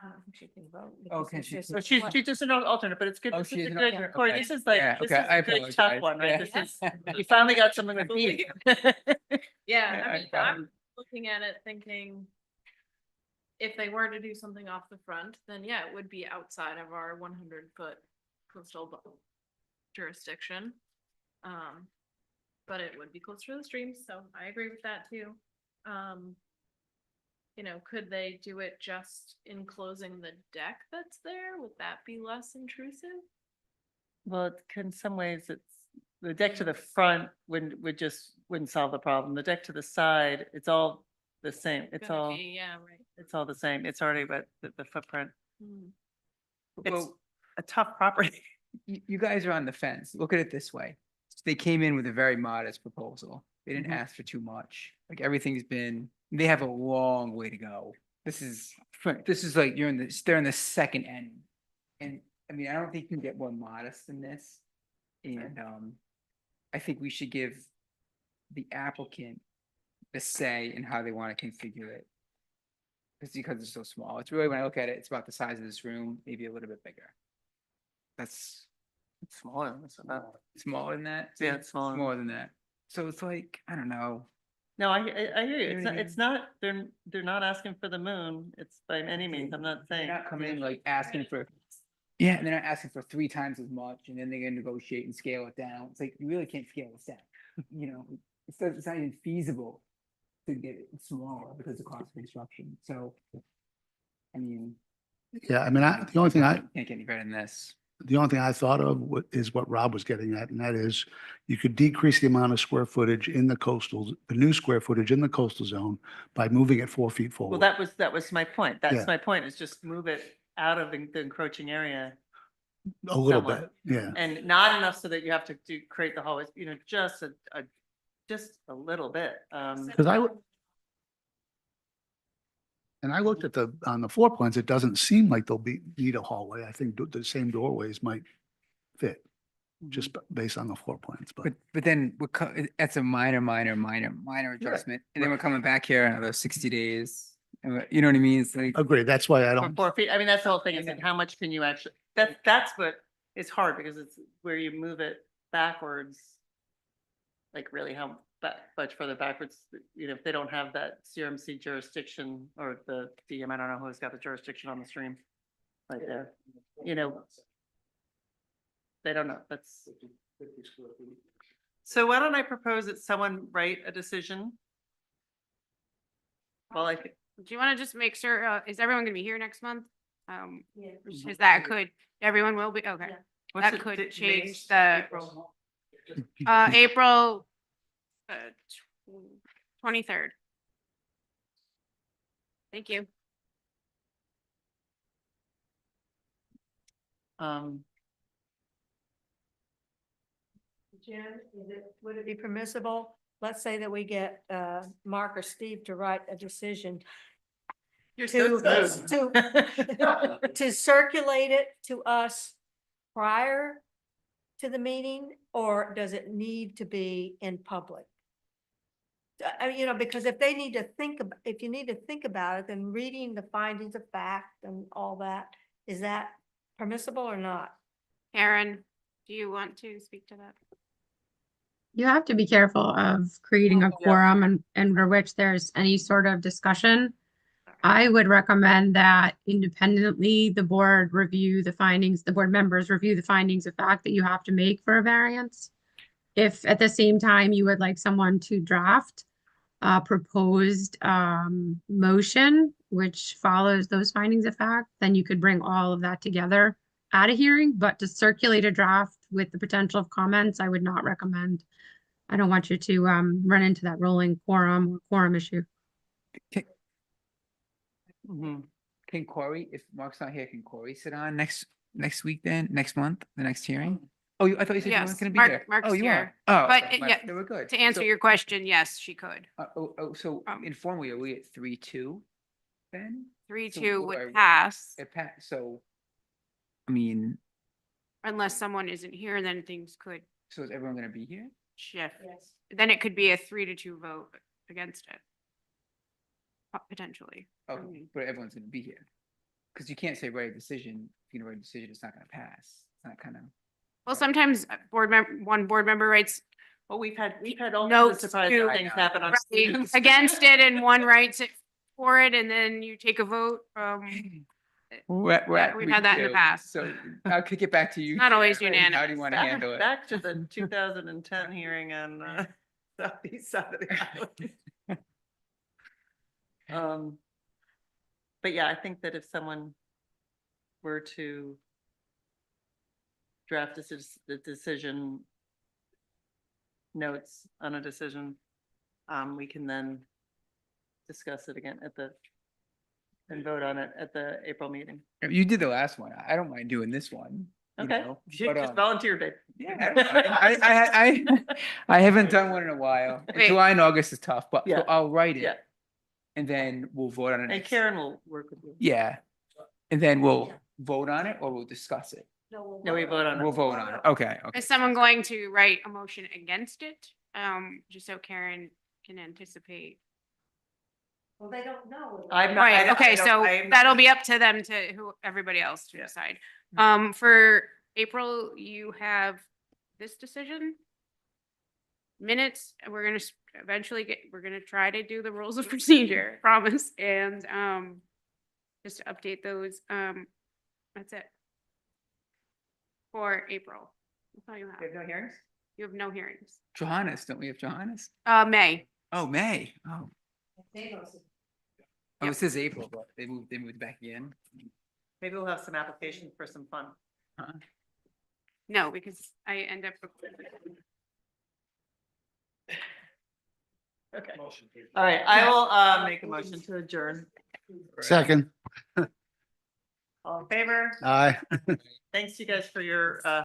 I don't think she can vote. Oh, because can it's she? just So a she's question. just an alternate, but it's good. Oh, This is she's a an good, alternate, Corey, okay. this is like, Yeah, this okay, is I a good tough apologize. one, right? Yeah. This is, you finally got someone with me. Yeah, I I mean, follow. I'm looking at it thinking if they were to do something off the front, then yeah, it would be outside of our 100-foot coastal jurisdiction. But it would be closer to the stream, so I agree with that too. Could they do it just enclosing the deck that's there? Would that be less intrusive? Well, in some ways, it's the deck to the front wouldn't solve the problem. The deck to the side, it's all the same. It's Gonna all, be, yeah, right. it's all the same. It's already, but the footprint, Hmm. it's Well, a tough property. you guys are on the fence. Look at it this way. they came in with a very modest proposal. They didn't ask for too much. Like everything's been, they have a long way to go. This is like, they're in the second end. And I mean, I don't think you can get more modest than this. And, I think we should give the applicant the say in how they want to configure it. It's because it's so small. It's really, when I look at it, it's about the size of this room, maybe a little bit bigger. That's It's smaller, that's about, smaller than that. yeah, it's smaller. Smaller than that. So it's like, I don't know. No, I hear you. You know what I It's not, they're not asking for the moon. It's by any means, I'm not They're saying. not coming in like asking for, yeah, and they're not asking for 3 times as much, and then they're gonna negotiate and scale it down. It's like, you really can't scale this down. You know, it's not even feasible to get it smaller because of cost of construction. So, I mean, Yeah, I mean, the only thing can't get any better than this. the only thing I thought of is what Rob was getting at, and that is you could decrease the amount of square footage in the the new square footage in the coastal zone by moving it 4 feet forward. Well, that was my point. Yeah. That's my point, is just move it out of the encroaching area A little somewhat. bit, yeah. and not enough so that you have to create the hallways, just a little bit. Because and I looked at on the floor plans, it doesn't seem like need a hallway. I think the same doorways might fit, just based on the floor plans, but. But then that's a minor adjustment. And then we're coming back here in another 60 days. And you know what I mean? It's like, Agree, that's why I For don't, 4 feet, I mean, that's the whole thing, is like, how much can you actually, that's what is hard, because it's where you move it backwards. Like really how much further backwards, if they don't have that CRMC jurisdiction or the DM, I don't know who's got the jurisdiction on the stream. Right there, they don't know, that's. So why don't I propose that someone write a decision? Well, Do you want to just make sure, is everyone gonna be here next month? Yeah. Is that could, everyone will be, okay. what's That the could date? change the, April. April 23rd. Thank you. Jen, would it be permissible? Let's say that we get Mark or Steve to write a decision You're to circulate it to us prior to the meeting, or does it need to be in public? I mean, because if they need to if you need to think about it, then reading the findings of fact and all that, is that permissible or not? Karen, do you want to speak to that? You have to be careful of creating a Yeah. quorum and under which there's any sort of discussion. I would recommend that independently, the board review the findings, the board members review the findings of fact that you have to make for a variance. If at the same time you would like someone to draft a proposed motion, which follows those findings of fact, then you could bring all of that together at a hearing, but to circulate a draft with the potential of comments, I would not recommend. I don't want you to run into that rolling quorum or quorum issue. Mhm. can Corey, if Mark's not here, can Corey sit on next week then, next month, the next hearing? Oh, I thought you said you weren't Yes, gonna be Mark- there. Mark's Oh, you are? here. Oh, But, okay, yeah, then we're good. To answer So- your question, yes, she could. So Um, informally, are we at 3-2 then? 3-2 are- would pass So, I mean, unless someone isn't here, then things could so is everyone gonna be here? shift. Then it could be a 3-2 vote against it. Potentially. Oh, but everyone's gonna be here. Because you can't say write a decision, if you're gonna write a decision, it's not gonna pass. It's not kind of. Well, sometimes one board member writes Well, we've had all kinds of notes surprising to- things happen on. right students. against it and one writes it for it, and then you take a vote. We've we've had that in the past. So I'll kick it back to you. Not always Sharon. How do unanimous. you want to Back handle it? back to the 2010 hearing on southeast side of the island. But yeah, I think that if someone were to draft the decision notes on a decision, we can then discuss it again and vote on it at the April meeting. You did the last one. I don't mind doing this one. you Okay. know, You but, just um, volunteer, babe. Yeah, I haven't done one in a while. Wait. July and August is tough, but so Yeah. I'll write Yeah. it. And then we'll vote on it. And next- Karen will work with you. Yeah. And then we'll vote on it or we'll discuss it. No, No, we vote on it. We'll vote on it. Okay, okay. Is someone going to write a motion against it? Just so Karen can anticipate. Well, they don't know. I'm not- Right, I okay, don't- so I'm- that'll be up to them to who, everybody else to Yeah. decide. For April, you have this decision. Minutes, we're gonna eventually we're gonna try to do the rules of procedure, promise, and, just to update those, that's it. For April. That's all you You have have. no hearings? You have no hearings. Johannes, don't we have Johannes? May. Oh, May. Oh, Yep. it says April, but they moved back again. Maybe we'll have some applications for some fun. Huh? No, because I end up. Okay. All right, I will, make a motion to adjourn. Second. All in favor? Aye. Thanks you guys for your,